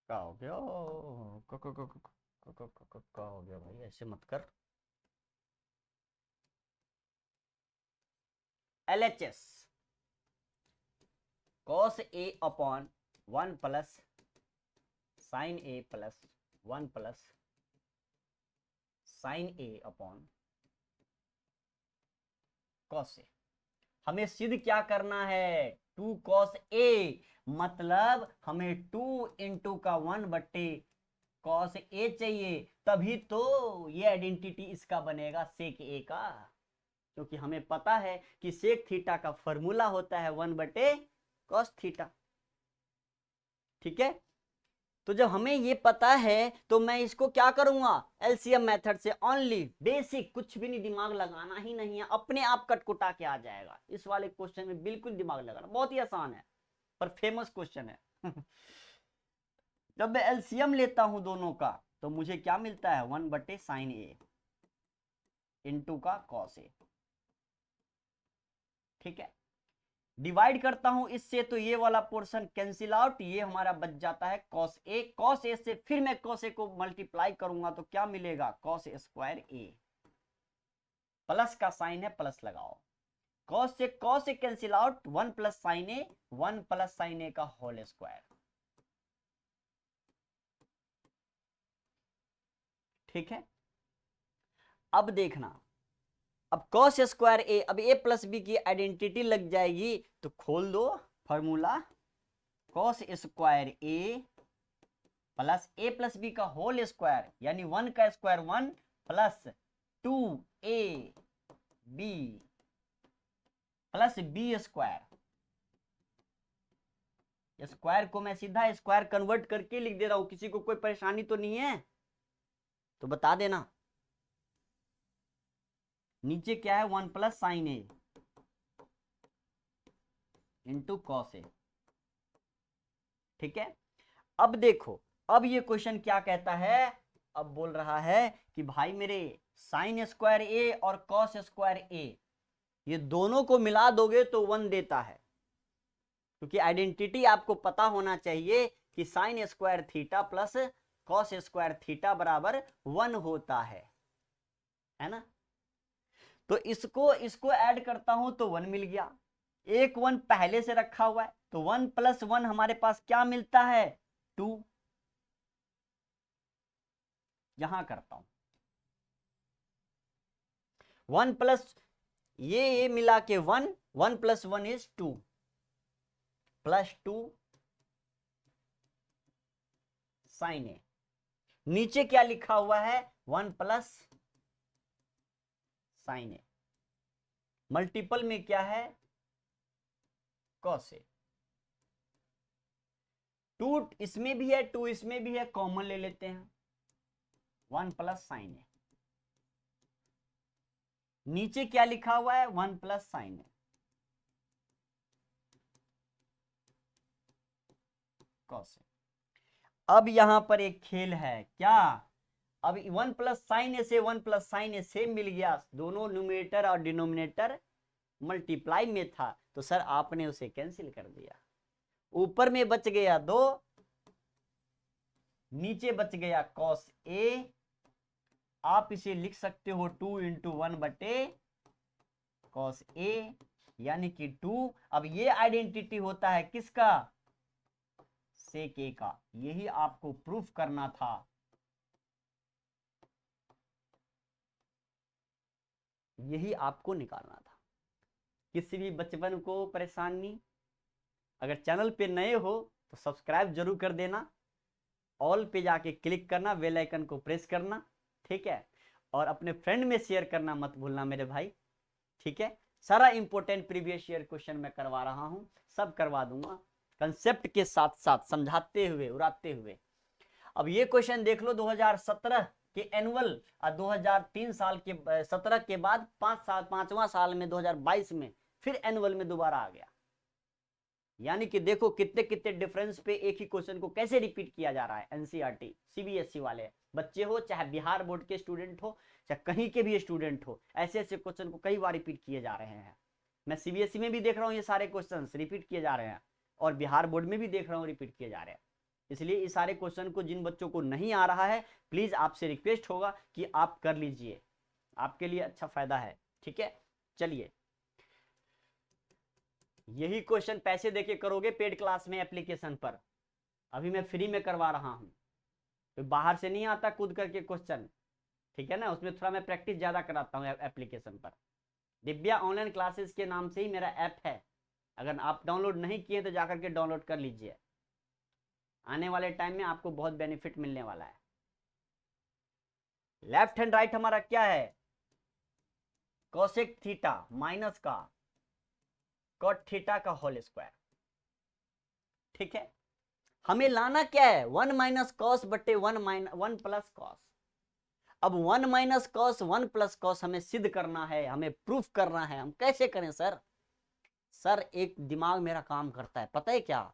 क्या हो गया, क्या हो गया भाई, ऐसे मत कर। LHS cos A upon 1 plus sine A plus 1 plus sine A upon cos A. हमें सिद्ध क्या करना है, 2 cos A, मतलब हमें 2 इंटू का 1 बट्टे cos A चाहिए, तभी तो ये आइडेंटिटी इसका बनेगा सेक A का, क्योंकि हमें पता है कि सेक थीटा का फॉर्मूला होता है 1 बटे cos थीटा। ठीक है, तो जब हमें ये पता है तो मैं इसको क्या करूंगा, एलसीएम मेथड से ओनली, बेसिक, कुछ भी नहीं, दिमाग लगाना ही नहीं है, अपने आप कटकुटा के आ जाएगा। इस वाले क्वेश्चन में बिल्कुल दिमाग लगाना, बहुत ही आसान है पर फेमस क्वेश्चन है। जब मैं एलसीएम लेता हूं दोनों का तो मुझे क्या मिलता है, 1 बटे साइन ए इंटू का कॉस ए। ठीक है, डिवाइड करता हूं इससे तो ये वाला पोर्शन कैंसिल आउट, ये हमारा बच जाता है cos a। cos a से फिर मैं cos a को मल्टीप्लाई करूंगा तो क्या मिलेगा, cos a square a, plus का साइन है प्लस लगाओ, cos से cancel out, 1 plus sine A, 1 plus sine A का होल स्क्वायर। ठीक है, अब देखना, अब cos स्क्वायर a, अब a प्लस बी की आइडेंटिटी लग जाएगी तो खोल दो formula, cos square a plus a plus B का होल स्क्वायर, यानी 1 का square 1 plus 2ab plus B square. Square को मैं सीधा स्क्वायर कन्वर्ट करके लिख दे रहा हूं, किसी को कोई परेशानी तो नहीं है तो बता देना। नीचे क्या है, 1 plus sine A into cos A. ठीक है, अब देखो, अब ये क्वेश्चन क्या कहता है, अब बोल रहा है कि भाई मेरे साइन स्क्वायर ए और कॉस स्क्वायर ए, ये दोनों को मिला दोगे तो 1 देता है, क्योंकि आइडेंटिटी आपको पता होना चाहिए कि sign square theta plus cos square theta बराबर 1 होता है ना। तो इसको ऐड करता हूं तो 1 मिल गया, एक 1 पहले से रखा हुआ है तो 1 प्लस 1 हमारे पास क्या मिलता है, 2। यहां करता हूं 1 प्लस ये मिला के 1, 1 प्लस 1 इज 2 प्लस 2 साइन ए। नीचे क्या लिखा हुआ है, 1 प्लस साइन ए, मल्टीपल में क्या है, कॉस ए। 2 इसमें भी है 2 इसमें भी है, कॉमन ले लेते हैं, 1 प्लस साइन ए। नीचे क्या लिखा हुआ है, 1 plus sine A cos A. अब यहां पर एक खेल है क्या, अब 1 प्लस साइन ए से 1 प्लस साइन ए सेम मिल गया, दोनों न्यूमरेटर और डिनोमिनेटर मल्टीप्लाई में था तो सर आपने उसे कैंसिल कर दिया, ऊपर में बच गया 2, नीचे बच गया कॉस ए। आप इसे लिख सकते हो 2 इंटू 1 बटे कॉस ए, यानी कि 2। अब ये आइडेंटिटी होता है किसका, सेक ए का, यही आपको प्रूफ करना था। यही आपको निकालना था, किसी भी बचपन को परेशानी, अगर चैनल पे नए हो तो सब्सक्राइब जरूर कर देना, ऑल पे जाके क्लिक करना, बेल आइकन को प्रेस करना। ठीक है, और अपने फ्रेंड में शेयर करना मत भूलना मेरे भाई। ठीक है, सारा इंपॉर्टेंट प्रीवियस ईयर क्वेश्चन मैं करवा रहा हूं, सब करवा दूंगा कंसेप्ट के साथ साथ, समझाते हुए उड़ाते हुए। अब ये क्वेश्चन देख लो, 2017 के एनुअल और 2003 साल के 17 के बाद 5 साल, 5वां साल में 2022 में फिर एनुअल में दोबारा आ गया। यानी कि देखो कितने कितने डिफरेंस पे एक ही क्वेश्चन को कैसे रिपीट किया जा रहा है। एनसीईआरटी सीबीएसई वाले बच्चे हो, चाहे बिहार बोर्ड के स्टूडेंट हो, चाहे कहीं के भी स्टूडेंट हो, ऐसे ऐसे क्वेश्चन को कई बार रिपीट किए जा रहे हैं। मैं सीबीएसई में भी देख रहा हूँ ये सारे क्वेश्चन रिपीट किए जा रहे हैं, और बिहार बोर्ड में भी देख रहा हूँ रिपीट किए जा रहे हैं। इसलिए इस सारे क्वेश्चन को जिन बच्चों को नहीं आ रहा है, प्लीज आपसे रिक्वेस्ट होगा कि आप कर लीजिए, आपके लिए अच्छा फायदा है। ठीक है, चलिए, यही क्वेश्चन पैसे देके करोगे पेड क्लास में एप्लीकेशन पर, अभी मैं फ्री में करवा रहा हूं, तो बाहर से नहीं आता कूद करके क्वेश्चन, ठीक है ना, उसमें थोड़ा मैं प्रैक्टिस ज्यादा कराता हूँ एप्लीकेशन पर। दिव्या ऑनलाइन क्लासेस के नाम से ही मेरा ऐप है, अगर आप डाउनलोड नहीं किए तो जाकर के डाउनलोड कर लीजिए, आने वाले टाइम में आपको बहुत बेनिफिट मिलने वाला है। लेफ्ट हैंड राइट हमारा क्या है, कोसेक थीटा माइनस का कॉट थीटा का होल स्क्वायर। ठीक है, हमें लाना क्या है, 1 माइनस कॉस बटे 1 प्लस कॉस। अब 1 माइनस कॉस 1 प्लस कॉस हमें सिद्ध करना है, हमें प्रूफ करना है। हम कैसे करें सर? सर एक दिमाग मेरा काम करता है, पता है क्या,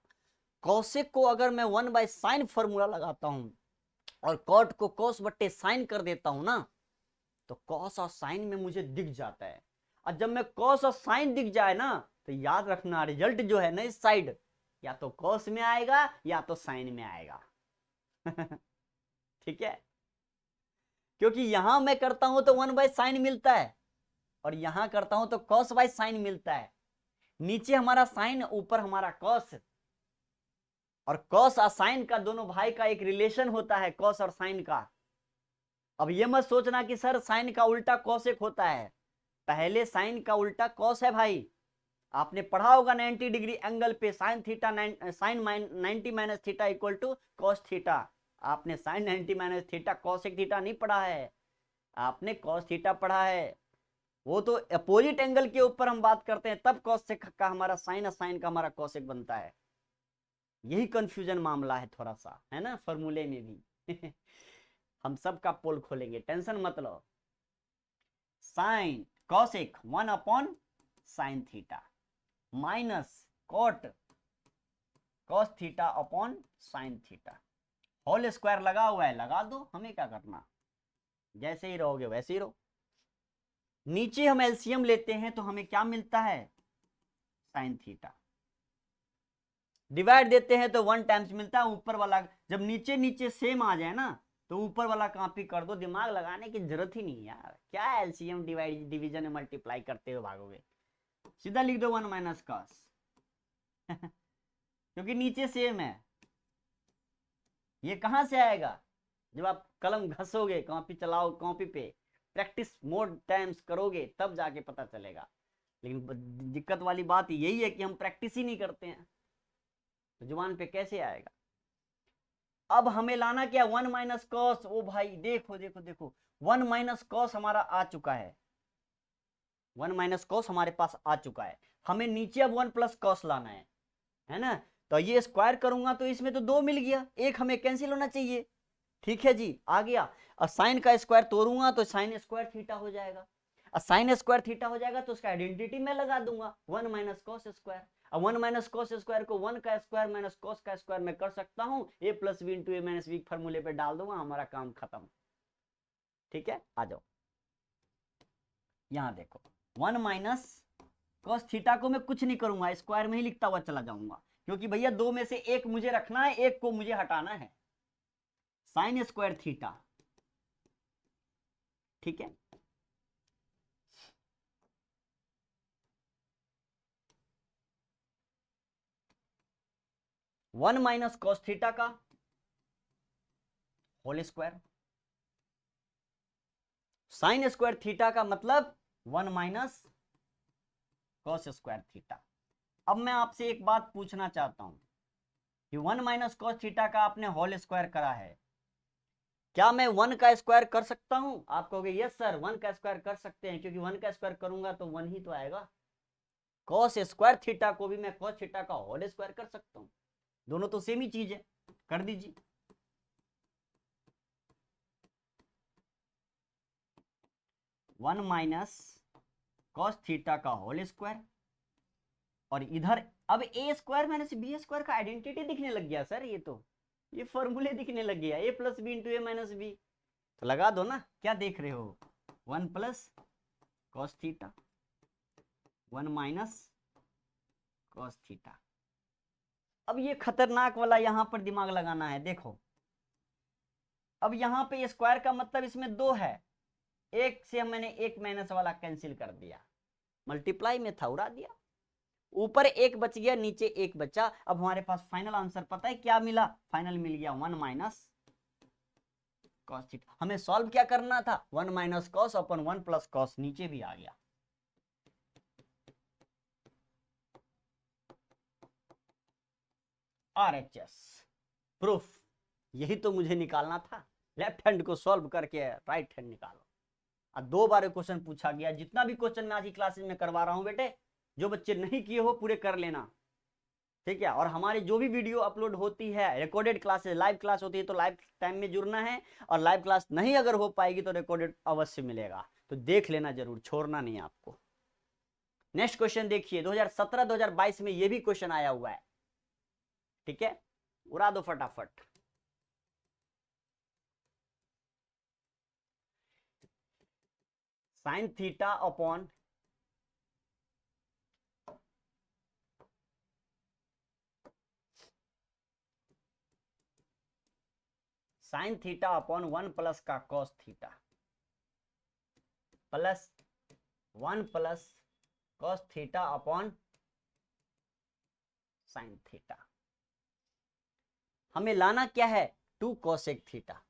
कॉसेक को अगर मैं 1 बाय साइन फॉर्मूला लगाता हूं और कॉट को कॉस बट्टे साइन कर देता हूं ना, तो कॉस और साइन में मुझे दिख जाता है। और जब मैं कॉस और साइन दिख जाए ना, तो याद रखना रिजल्ट जो है ना इस साइड या तो कॉस में आएगा या तो साइन में आएगा। ठीक है, क्योंकि यहां मैं करता हूं तो 1 बाय साइन मिलता है, और यहां करता हूं तो कॉस बाय साइन मिलता है। नीचे हमारा साइन, ऊपर हमारा कॉस, और कॉस और साइन का दोनों भाई का एक रिलेशन होता है, कॉस और साइन का। अब ये मत सोचना कि सर साइन का उल्टा कॉस एक होता है, पहले साइन का उल्टा कॉस है भाई। आपने पढ़ा होगा 90 डिग्री एंगल पे sine theta sine 90 minus theta equal to cos theta. आपने sine 90 minus theta cosec theta नहीं पढ़ा है, आपने कॉस थीटा पढ़ा है। वो तो अपोजिट एंगल के ऊपर हम बात करते हैं, तब कॉसेक का हमारा साइन और साइन का हमारा कॉसेक बनता है। यही कंफ्यूजन मामला है थोड़ा सा, है ना, फॉर्मूले में भी। हम सब का पोल खोलेंगे, टेंशन मत लो। Sine cosec 1 upon sine theta minus cot cos theta upon sine theta, whole square लगा हुआ है, लगा दो, हमें क्या करना, जैसे ही रहोगे वैसे ही रहो। नीचे हम एलसीएम लेते हैं तो हमें क्या मिलता है, साइन थीटा, डिवाइड देते हैं तो 1 टाइम्स मिलता है ऊपर वाला। जब नीचे नीचे सेम आ जाए ना, तो ऊपर वाला कॉपी कर दो, दिमाग लगाने की जरूरत ही नहीं यार, क्या एलसीएम डिवाइड डिवीजन में मल्टीप्लाई करते हुए भागोगे, सीधा लिख दो 1 माइनस कॉस। क्योंकि नीचे सेम है, ये कहां से आएगा, जब आप कलम घसोगे, कॉपी चलाओ, कॉपी पे प्रैक्टिस मोड टाइम्स करोगे तब जाके पता चलेगा। लेकिन दिक्कत वाली बात यही है कि हम प्रैक्टिस ही नहीं करते हैं, तो जुबान पे कैसे आएगा। अब हमें लाना क्या, 1 माइनस कॉस। ओ भाई देखो देखो देखो, 1 माइनस कॉस हमारा आ चुका है, 1 माइनस कॉस हमारे पास आ चुका है। हमें नीचे अब 1 प्लस कॉस लाना है ना। तो ये स्क्वायर करूंगा तो इसमें तो 2 मिल गया, एक हमें कैंसिल होना चाहिए। ठीक है जी, आ गया। और साइन का स्क्वायर तोड़ूंगा तो साइन स्क्वायर थीटा हो जाएगा, और साइन स्क्वायर थीटा हो जाएगा तो उसका आइडेंटिटी मैं लगा दूंगा 1 माइनस कॉस स्क्वायर। अब 1 माइनस कॉस स्क्वायर को 1 का स्क्वायर माइनस कॉस का स्क्वायर में कर सकता हूं, ए प्लस बी इंटू ए माइनस बी फॉर्मूले पे डाल दूंगा, हमारा काम खत्म। ठीक है, आ जाओ, यहां देखो 1 माइनस कॉस थीटा को मैं कुछ नहीं करूंगा, स्क्वायर में ही लिखता हुआ चला जाऊंगा, क्योंकि भैया दो में से एक मुझे रखना है, एक को मुझे हटाना है, साइन स्क्वायर थीटा। ठीक है, 1 माइनस कॉस थीटा का whole square, sine square theta का मतलब 1 माइनस कॉस स्क्वायर थीटा। अब मैं आपसे एक बात पूछना चाहता हूं कि 1 माइनस कॉस थीटा का आपने होल स्क्वायर करा है, क्या मैं 1 का स्क्वायर कर सकता हूं? आप कहोगे यस सर 1 का स्क्वायर कर सकते हैं, क्योंकि 1 का स्क्वायर करूंगा तो 1 ही तो आएगा। कॉस स्क्वायर थीटा को भी मैं कॉस थीटा का होल स्क्वायर कर सकता हूं, दोनों तो सेम ही चीज है, कर दीजिए। वन माइनस कॉस थीटा का होल स्क्वायर, और इधर अब ए स्क्वायर माइनस बी स्क्वायर का आइडेंटिटी दिखने लग गया सर, ये फॉर्मूले दिखने लग गया, ए प्लस बी इंटू ए माइनस बी। तो लगा दो ना, क्या देख रहे हो, 1 plus cos theta 1 minus cos theta. अब ये खतरनाक वाला यहां पर दिमाग लगाना है, देखो अब यहां पे स्क्वायर का मतलब इसमें 2 है, एक से मैंने एक माइनस वाला कैंसिल कर दिया, मल्टीप्लाई में था उड़ा दिया, ऊपर एक बच गया नीचे एक बचा। अब हमारे पास फाइनल आंसर पता है क्या मिला, फाइनल मिल गया 1 माइनस कॉस थीटा। हमें सॉल्व क्या करना था, 1 माइनस कॉस अपन 1 प्लस कॉस, नीचे भी आ गया। RHS प्रूफ, यही तो मुझे निकालना था, लेफ्ट हैंड को सॉल्व करके राइट हैंड निकालो। अब 2 बार क्वेश्चन पूछा गया, जितना भी क्वेश्चन मैं आज की क्लासेस में करवा रहा हूं बेटे, जो बच्चे नहीं किए हो पूरे कर लेना, ठीक है। और हमारी जो भी वीडियो अपलोड होती है, रिकॉर्डेड क्लासेस, लाइव क्लास होती है तो लाइव टाइम में जुड़ना है, और लाइव क्लास नहीं अगर हो पाएगी तो रिकॉर्डेड अवश्य मिलेगा, तो देख लेना जरूर, छोड़ना नहीं आपको। नेक्स्ट क्वेश्चन देखिए, 2017-2022 में ये भी क्वेश्चन आया हुआ है, ठीक है, उड़ा दो फटाफट। Sine theta upon sine theta upon 1 plus का cos theta plus 1 plus cos theta upon sine theta. हमें लाना क्या है, 2 कोसेक थीटा,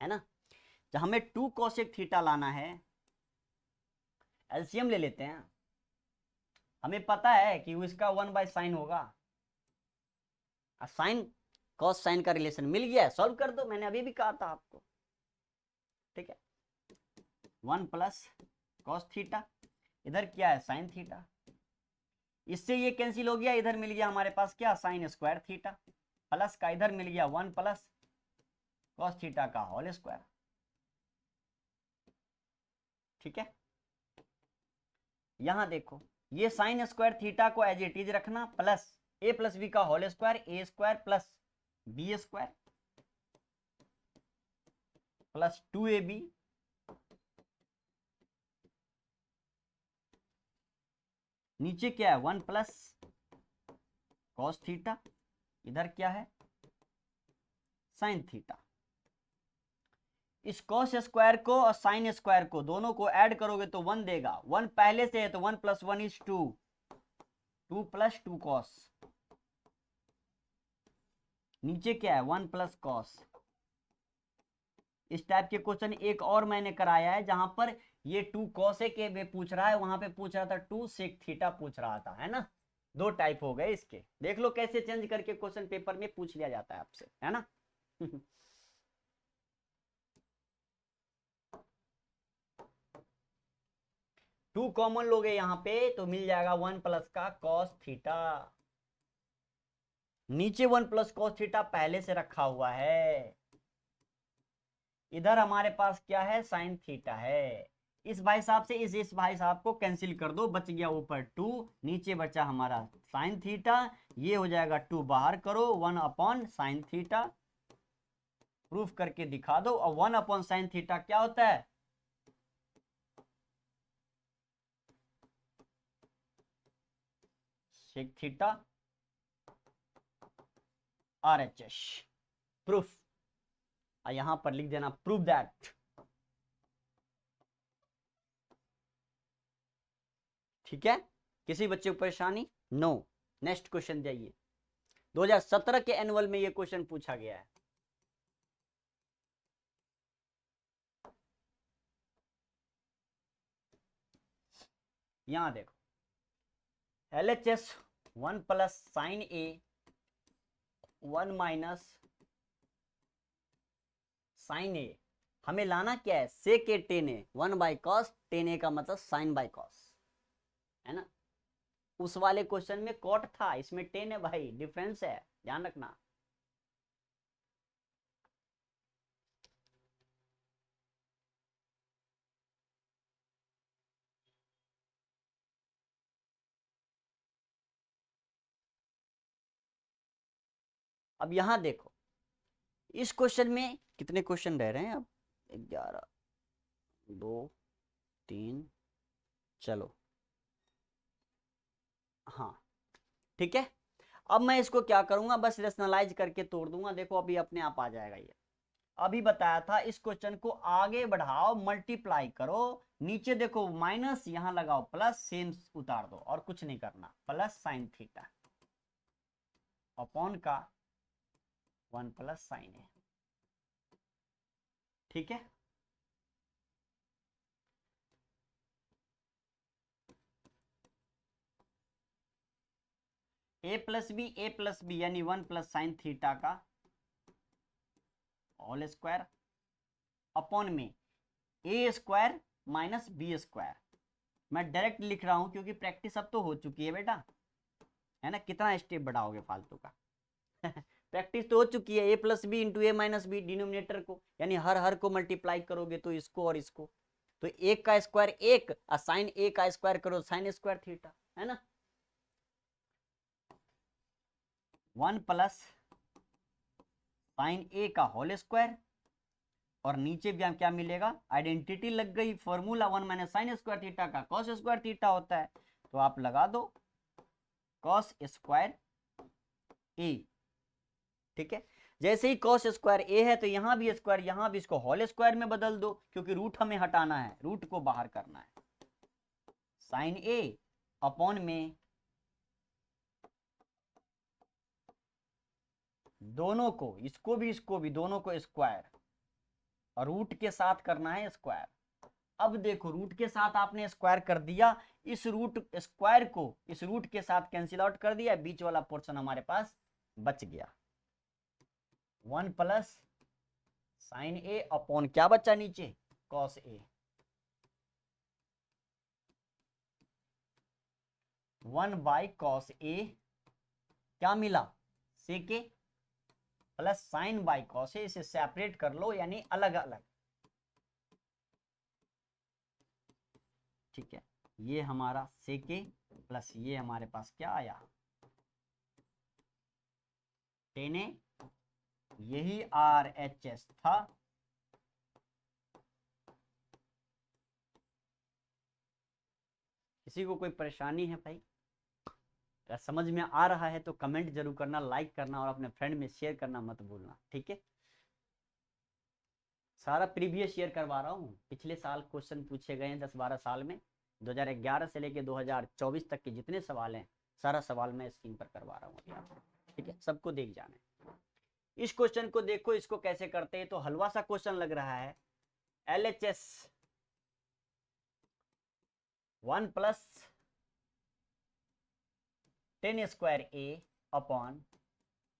है ना। जब हमें 2 कोसेक थीटा लाना है, एलसीएम ले लेते हैं। हमें पता है कि इसका 1 बाय साइन होगा, साइन कॉस साइन का रिलेशन मिल गया, सॉल्व कर दो, मैंने अभी भी कहा था आपको, ठीक है। 1 प्लस कॉस थीटा, इधर क्या है साइन थीटा, इससे ये कैंसिल हो गया, इधर मिल गया हमारे पास क्या, साइन स्क्वायर थीटा, प्लस का इधर मिल गया 1 प्लस कॉस थीटा का होल स्क्वायर, ठीक है। यहां देखो, ये साइन स्क्वायर थीटा को एज इट इज रखना, प्लस ए प्लस बी का whole square, a square plus B square plus 2ab नीचे क्या है 1 प्लस कॉस थीटा, इधर क्या है साइन थीटा। इस कॉस स्क्वायर को और साइन स्क्वायर को दोनों को ऐड करोगे तो 1 देगा, 1 पहले से है तो 1 प्लस 1 इज 2, 2 प्लस 2 कॉस, नीचे क्या है 1 प्लस कॉस। इस टाइप के क्वेश्चन एक और मैंने कराया है, जहां पर ये 2 कॉसेक के पूछ रहा है, वहां पे पूछ रहा था 2 सेक थीटा पूछ रहा था, है ना। 2 टाइप हो गए इसके, देख लो कैसे चेंज करके क्वेश्चन पेपर में पूछ लिया जाता है आपसे, है ना। 2 कॉमन लोगे यहाँ पे तो मिल जाएगा 1 प्लस का कॉस थीटा, नीचे 1 प्लस कॉस थीटा पहले से रखा हुआ है, इधर हमारे पास क्या है साइन थीटा है। इस भाई साहब से इस भाई साहब को कैंसिल कर दो, बच गया ऊपर 2, नीचे बचा हमारा साइन थीटा, ये हो जाएगा 2 बाहर करो 1 अपॉन साइन थीटा, प्रूफ करके दिखा दो। और 1 अपॉन साइन थीटा क्या होता है, सेक थीटा RHS प्रूफ। यहां पर लिख देना प्रूफ दैट, ठीक है। किसी बच्चे को परेशानी, नो। नेक्स्ट क्वेश्चन जाइए, 2017 के एनुअल में ये क्वेश्चन पूछा गया है। यहां देखो, LHS 1 plus sine A 1 minus sine A, हमें लाना क्या है sec A tan A, 1 by cos, tan A का मतलब साइन बाई कॉस, है ना। उस वाले क्वेश्चन में कॉट था, इसमें टेन है भाई, डिफरेंस है, ध्यान रखना। अब यहां देखो, इस क्वेश्चन में कितने क्वेश्चन रह रहे हैं अब? 11, 2, 3, चलो हाँ ठीक है। अब मैं इसको क्या करूंगा, बस रेशनलाइज करके तोड़ दूंगा। देखो अभी अपने आप आ जाएगा ये। अभी बताया था इस क्वेश्चन को आगे बढ़ाओ, मल्टीप्लाई करो, नीचे देखो माइनस, यहां लगाओ प्लस, सेम उतार दो और कुछ नहीं करना, प्लस साइन थीटा अपॉन का 1 प्लस साइन ए। ठीक है, ए प्लस बी यानी 1 प्लस साइन थीटा का होल स्क्वायर अपॉन में ए स्क्वायर माइनस बी स्क्वायर। मैं डायरेक्ट लिख रहा हूं क्योंकि प्रैक्टिस अब तो हो चुकी है बेटा, है ना। कितना स्टेप बढ़ाओगे फालतू का प्रैक्टिस तो हो चुकी है। ए प्लस बी इंटू ए माइनस बी, डिनोमिनेटर को यानी हर को मल्टीप्लाई करोगे तो इसको और इसको, तो एक का स्क्वायर एक और साइन ए का स्क्वायर करो साइन स्क्वायर थीटा, है ना। 1 प्लस साइन ए का होल स्क्वायर और नीचे भी हम क्या मिलेगा, आइडेंटिटी लग गई, formula 1 minus sign square theta का कॉस स्क्वायर थीटा होता है, तो आप लगा दो कॉस स्क्वायर ए। ठीक है, जैसे ही कॉस स्क्वायर ए है तो यहां भी स्क्वायर, यहां भी इसको होल स्क्वायर में बदल दो क्योंकि रूट हमें हटाना है, रूट को बाहर करना है। साइन ए अपॉन में दोनों को, इसको भी दोनों को स्क्वायर और रूट के साथ करना है स्क्वायर। अब देखो रूट के साथ आपने स्क्वायर कर दिया, इस रूट स्क्वायर को इस रूट के साथ कैंसिल आउट कर दिया, बीच वाला पोर्शन हमारे पास बच गया। 1 प्लस साइन ए अपॉन क्या बचा नीचे, cos A. 1 by cos A क्या मिला, सेक ए plus sign by cos A, इसे सेपरेट कर लो यानी अलग अलग। ठीक है, ये हमारा सेक ए प्लस ये हमारे पास क्या आया टेन ए, यही आर एच एस था। किसी को कोई परेशानी है भाई? अगर समझ में आ रहा है तो कमेंट जरूर करना, लाइक करना और अपने फ्रेंड में शेयर करना मत भूलना। ठीक है, सारा प्रीवियस शेयर करवा रहा हूँ, पिछले साल क्वेश्चन पूछे गए हैं 10-12 साल में, 2011 से लेके 2024 तक के जितने सवाल हैं सारा सवाल मैं स्क्रीन पर करवा रहा हूँ। ठीक है, सबको देख जाना है। इस क्वेश्चन को देखो, इसको कैसे करते हैं, तो हलवा सा क्वेश्चन लग रहा है। LHS 1 प्लस टेन स्क्वायर ए अपॉन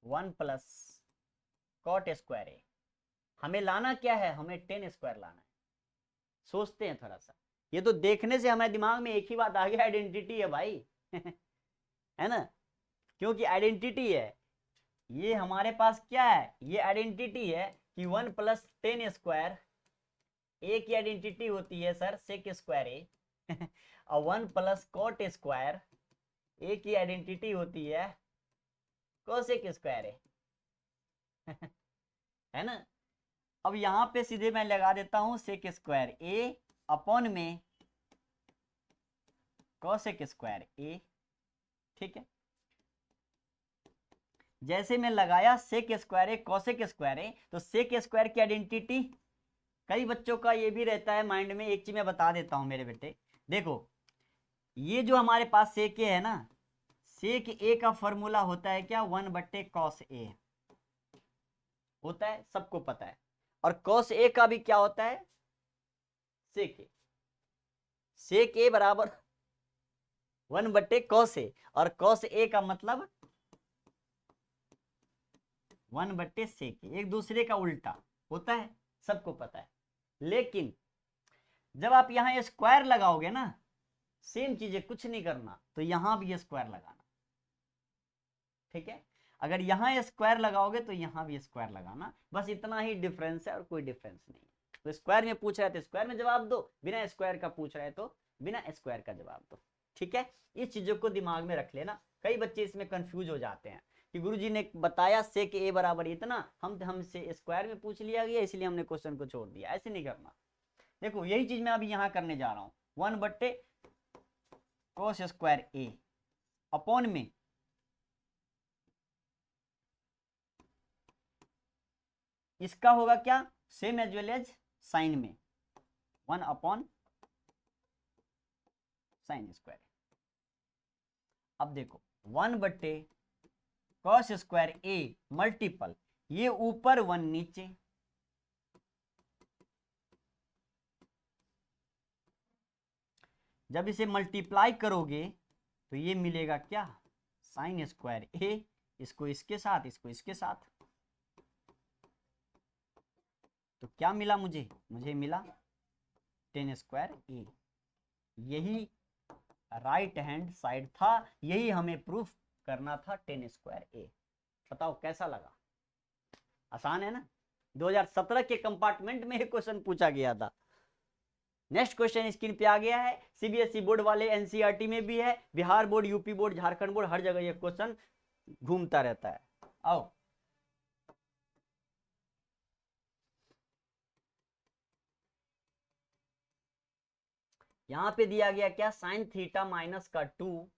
1 प्लस कॉट स्क्वायर ए। हमें लाना क्या है, हमें टेन स्क्वायर लाना है। सोचते हैं थोड़ा सा, ये तो देखने से हमारे दिमाग में एक ही बात आ गई, आइडेंटिटी है भाई है ना, क्योंकि आइडेंटिटी है। ये हमारे पास क्या है, ये आइडेंटिटी है कि 1 प्लस टेन स्क्वायर ए की आइडेंटिटी होती है सर सेक स्क्वायर ए और 1 प्लस कॉट स्क्वायर ए की आइडेंटिटी होती है कोसेक स्क्वायर ए है ना। अब यहां पे सीधे मैं लगा देता हूं सेक स्क्वायर ए अपॉन में कोसेक स्क्वायर ए। ठीक है, जैसे मैं लगाया सेक स्क्वायर ए कोसेक स्क्वायर ए, तो सेक स्क्वायर की आइडेंटिटी, कई बच्चों का ये भी रहता है माइंड में, एक चीज मैं बता देता हूं मेरे बेटे। देखो ये जो हमारे पास सेक ए है ना, सेक ए का फॉर्मूला होता है क्या, 1/cos ए होता है, सबको पता है। और cos ए का भी क्या होता है, सेक ए। सेक ए बराबर 1/cos ए और cos ए का मतलब 1/sec ए, एक दूसरे का उल्टा होता है, सबको पता है। लेकिन जब आप यहां स्क्वायर लगाओगे ना, सेम चीजें, कुछ नहीं करना, तो यहां भी स्क्वायर लगाना। ठीक है, अगर यहां स्क्वायर लगाओगे तो यहां भी स्क्वायर लगाना, बस इतना ही डिफरेंस है और कोई डिफरेंस नहीं है। तो स्क्वायर में पूछ रहे थे स्क्वायर में जवाब दो, बिना स्क्वायर का पूछ रहे तो बिना स्क्वायर का जवाब दो। ठीक है, इस चीजों को दिमाग में रख लेना, कई बच्चे इसमें कंफ्यूज हो जाते हैं कि गुरुजी ने बताया सेक ए बराबर इतना, हमसे स्क्वायर में पूछ लिया गया इसलिए हमने क्वेश्चन को छोड़ दिया। ऐसे नहीं करना। देखो यही चीज मैं अभी यहां करने जा रहा हूं, 1/cos स्क्वायर ए अपॉन में इसका होगा क्या, same as well as sine में 1/sin स्क्वायर। अब देखो 1/cos स्क्वायर ए मल्टीपल, ये ऊपर 1 नीचे, जब इसे मल्टीप्लाई करोगे तो ये मिलेगा क्या, साइन स्क्वायर ए, इसको इसके साथ, इसको इसके साथ, तो क्या मिला मुझे मिला tan स्क्वायर ए। यही राइट हैंड साइड था, यही हमें प्रूफ करना था tan स्क्वायर ए। बताओ कैसा लगा, आसान है ना। 2017 के कंपार्टमेंट में एक क्वेश्चन पूछा गया था। नेक्स्ट क्वेश्चन स्क्रीन पे आ गया है, सीबीएसई बोर्ड वाले एनसीईआरटी में भी है, Bihar board, UP board, Jharkhand board, हर जगह ये क्वेश्चन घूमता रहता है। आओ यहां पे दिया गया क्या, साइन थीटा माइनस का 2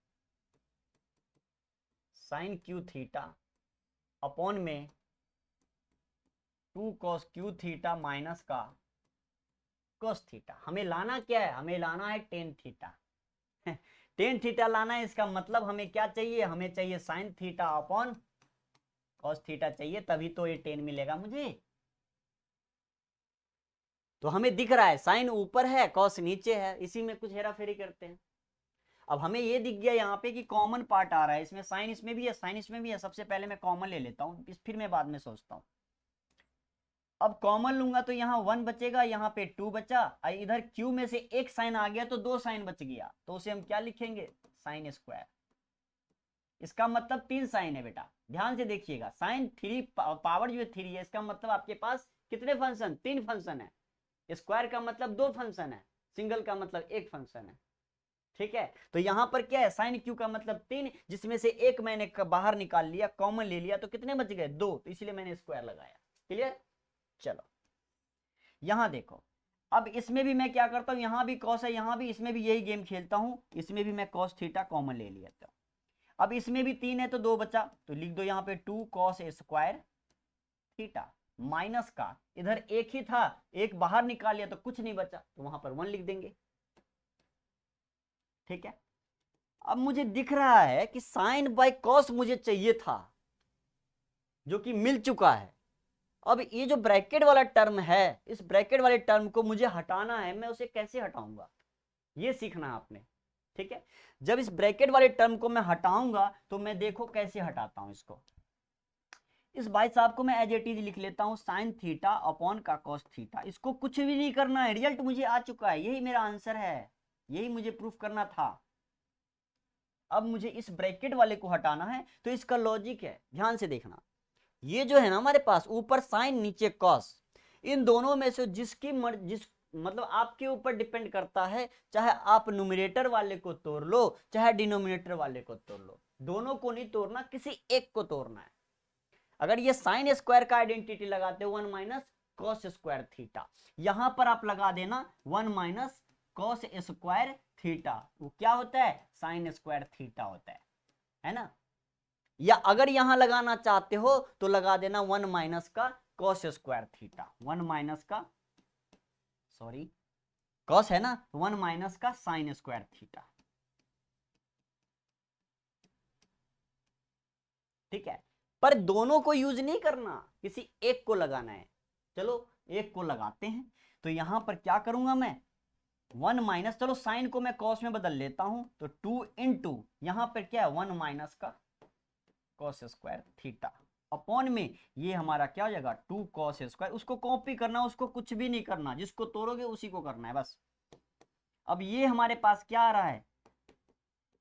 साइन क्यू थीटा अपॉन में 2 cos क्यू थीटा माइनस का cos थीटा। हमें लाना क्या है, हमें लाना है टेन थीटा। टेन थीटा लाना है, इसका मतलब हमें क्या चाहिए, हमें चाहिए sign theta upon cos theta चाहिए, तभी तो ये टेन मिलेगा मुझे। तो हमें दिख रहा है साइन ऊपर है cos नीचे है, इसी में कुछ हेरा फेरी करते हैं। अब हमें ये दिख गया यहाँ पे कि कॉमन पार्ट आ रहा है, इसमें साइन इसमें भी है, साइन इसमें भी है, सबसे पहले मैं कॉमन ले लेता हूँ, फिर मैं बाद में सोचता हूँ। अब कॉमन लूंगा तो यहाँ 1 बचेगा, यहाँ पे 2 बचा, इधर क्यू में से एक साइन आ गया तो 2 साइन बच गया, तो उसे हम क्या लिखेंगे, साइन स्क्वायर। इसका मतलब 3 साइन है बेटा, ध्यान से देखिएगा, साइन 3 पावर जो 3 है, इसका मतलब आपके पास कितने फंक्शन, 3 फंक्शन है। स्क्वायर का मतलब 2 फंक्शन है, सिंगल का मतलब 1 फंक्शन है। ठीक है, तो यहां पर क्या है, साइन क्यू का मतलब 3, जिसमें से एक मैंने बाहर निकाल लिया, कॉमन ले लिया, तो कितने बच गए, 2, तो इसलिए मैंने स्क्वायर लगाया। क्लियर। चलो यहां देखो, अब इसमें भी मैं क्या करता हूं, यहां भी कॉस है, यहां भी, इसमें भी यही गेम खेलता हूं, इसमें भी मैं कॉस थीटा कॉमन ले लिया था। अब इसमें भी 3 है तो 2 बचा, तो लिख दो यहां पे 2 cos स्क्वायर थीटा माइनस का, इधर एक ही था, एक बाहर निकाल लिया तो कुछ नहीं बचा, तो वहां पर 1 लिख देंगे। ठीक है, अब मुझे दिख रहा है कि साइन बाय कॉस मुझे चाहिए था, जो कि मिल चुका है। अब ये जो ब्रैकेट वाला टर्म है, इस ब्रैकेट वाले टर्म को मुझे हटाना है, मैं उसे कैसे हटाऊंगा, ये सीखना आपने। ठीक है, जब इस ब्रैकेट वाले टर्म को मैं हटाऊंगा तो मैं देखो कैसे हटाता हूं इसको। इस भाई साहब को मैं एज इट इज लिख लेता हूं, साइन थीटा अपॉन का कॉस थीटा। इसको कुछ भी नहीं करना है, रिजल्ट मुझे आ चुका है, यही मेरा आंसर है, यही मुझे प्रूफ करना था। अब मुझे इस ब्रैकेट वाले को हटाना है, तो इसका लॉजिक है, ध्यान से देखना। ये जो है ना हमारे पास, ऊपर साइन नीचे कॉस, इन दोनों में से जिसकी मतलब आपके ऊपर डिपेंड करता है, चाहे आप न्यूमरेटर वाले को तोड़ लो, चाहे डिनोमिनेटर वाले को तोड़ लो, दोनों को नहीं तोड़ना, किसी एक को तोड़ना है। अगर ये साइन स्क्वायर का आइडेंटिटी लगाते हो 1 माइनस कॉस स्क्वायर थीटा, यहां पर आप लगा देना 1 माइनस कॉस स्क्वायर थीटा, वो क्या होता है, साइन स्क्वायर थीटा होता है ना। या अगर यहां लगाना चाहते हो तो लगा देना 1 माइनस का कॉस स्क्वायर थीटा, 1 माइनस का, सॉरी कॉस है ना, 1 माइनस का साइन स्क्वायर थीटा। ठीक है, पर दोनों को यूज नहीं करना, किसी एक को लगाना है। चलो एक को लगाते हैं, तो यहां पर क्या करूंगा मैं, 1 माइनस, चलो साइन को मैं कॉस में बदल लेता हूं, तो 2 इंटू यहां पर क्या है 1 माइनस का कॉस स्क्वायर थीटा अपॉन में ये हमारा क्या हो जाएगा 2 cos स्क्वायर। उसको कॉपी करना, उसको कुछ भी नहीं करना, जिसको तोड़ोगे उसी को करना है बस। अब ये हमारे पास क्या आ रहा है,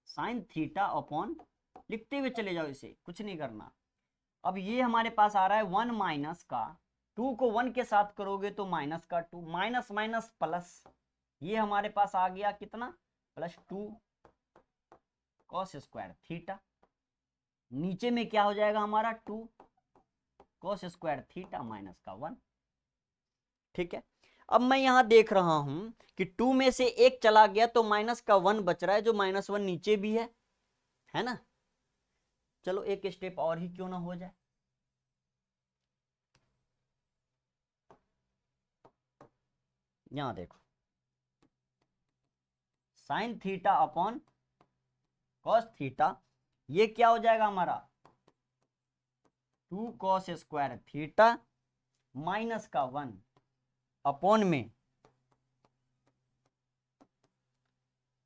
साइन थीटा अपॉन, लिखते हुए चले जाओ, इसे कुछ नहीं करना। अब ये हमारे पास आ रहा है 1 माइनस का, 2 को 1 के साथ करोगे तो माइनस का 2, माइनस माइनस प्लस, ये हमारे पास आ गया कितना, प्लस 2 cos स्क्वायर थीटा। नीचे में क्या हो जाएगा हमारा 2 cos स्क्वायर थीटा माइनस का 1। ठीक है, अब मैं यहां देख रहा हूं कि 2 में से एक चला गया तो माइनस का 1 बच रहा है, जो -1 नीचे भी है ना। चलो एक स्टेप और ही क्यों ना हो जाए। यहां देखो, sign theta upon cos theta, ये क्या हो जाएगा हमारा 2 cos स्क्वायर थीटा माइनस का 1 अपॉन में,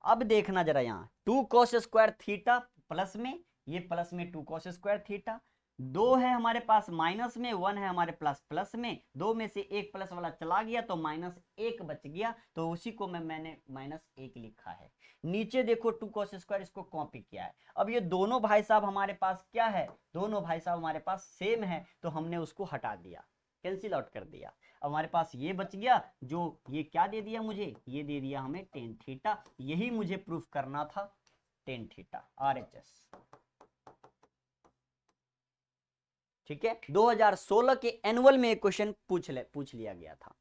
अब देखना जरा यहां 2 cos स्क्वायर थीटा प्लस में, ये प्लस में 2 cos स्क्वायर थीटा, 2 है हमारे पास माइनस में, 1 है हमारे पास प्लस में, 2 में से एक प्लस वाला चला गया तो -1 बच गया, तो उसी को मैंने -1 लिखा है। नीचे देखो 2 cos स्क्वायर, इसको कॉपी किया है। अब ये दोनों भाई साहब हमारे पास क्या है, दोनों भाई साहब हमारे पास सेम है, तो हमने उसको हटा दिया, कैंसिल आउट कर दिया। अब हमारे पास ये बच गया, जो ये क्या दे दिया मुझे, ये दे दिया हमें टेन थीटा, यही मुझे प्रूफ करना था, टेन थीटा RHS। ठीक है, 2016 के एनुअल में एक क्वेश्चन पूछ लिया गया था।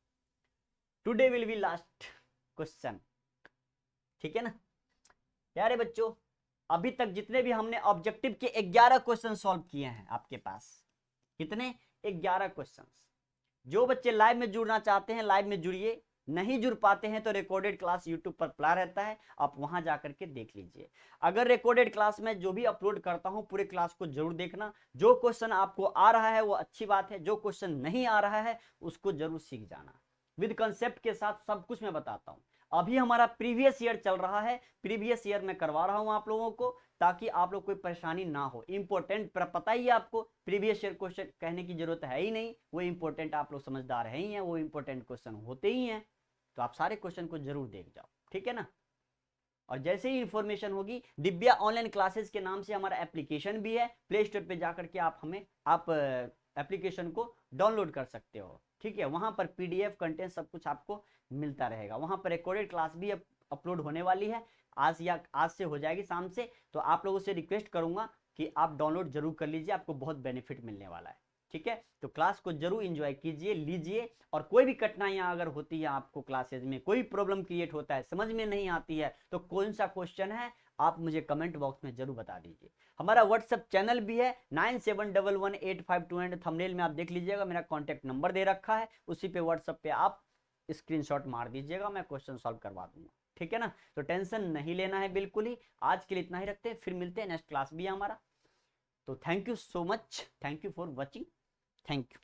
Today will be last question. ठीक है ना प्यारे बच्चों, अभी तक जितने भी हमने ऑब्जेक्टिव के 11 क्वेश्चन सॉल्व किए हैं आपके पास, कितने 11 क्वेश्चन। जो बच्चे लाइव में जुड़ना चाहते हैं लाइव में जुड़िए, नहीं जुड़ पाते हैं तो रिकॉर्डेड क्लास यूट्यूब पर पड़ा रहता है, आप वहां जाकर के देख लीजिए। अगर रिकॉर्डेड क्लास में जो भी अपलोड करता हूं पूरे क्लास को जरूर देखना। जो क्वेश्चन आपको आ रहा है वो अच्छी बात है, जो क्वेश्चन नहीं आ रहा है उसको जरूर सीख जाना। विद कंसेप्ट के साथ सब कुछ मैं बताता हूं। अभी हमारा प्रीवियस ईयर चल रहा है, प्रीवियस ईयर में करवा रहा हूं आप लोगों को, ताकि आप लोग कोई परेशानी ना हो। इंपॉर्टेंट पता ही है आपको, प्रीवियस ईयर क्वेश्चन कहने की जरूरत है ही नहीं, वो इंपॉर्टेंट आप लोग समझदार है ही हैं, वो इंपॉर्टेंट क्वेश्चन होते ही हैं, तो आप सारे क्वेश्चन को जरूर देख जाओ। ठीक है ना। और जैसे ही इंफॉर्मेशन होगी, दिव्या ऑनलाइन क्लासेस के नाम से हमारा एप्लीकेशन भी है, प्ले स्टोर पे जाकर के आप एप्लीकेशन को डाउनलोड कर सकते हो। ठीक है, वहां पर PDF कंटेंट सब कुछ आपको मिलता रहेगा। वहां पर रिकॉर्डेड क्लास भी अपलोड होने वाली है, आज से हो जाएगी शाम से। तो आप लोगों से रिक्वेस्ट करूंगा कि आप डाउनलोड जरूर कर लीजिए, आपको बहुत बेनिफिट मिलने वाला है। ठीक है, तो क्लास को जरूर एंजॉय कीजिए, लीजिए। और कोई भी कठिनाइयां अगर होती है आपको क्लासेज में, कोई प्रॉब्लम क्रिएट होता है, समझ में नहीं आती है, तो कौन सा क्वेश्चन है आप मुझे कमेंट बॉक्स में जरूर बता दीजिए। हमारा व्हाट्सएप चैनल भी है 97118522, थंबनेल में आप देख लीजिएगा, मेरा कॉन्टैक्ट नंबर दे रखा है, उसी पे व्हाट्सएप पे आप स्क्रीनशॉट मार दीजिएगा, मैं क्वेश्चन सॉल्व करवा दूंगा। ठीक है ना, तो टेंशन नहीं लेना है बिल्कुल ही। आज के लिए इतना ही रखते हैं, फिर मिलते हैं, नेक्स्ट क्लास भी है हमारा। तो thank you so much, thank you for watching, thank you.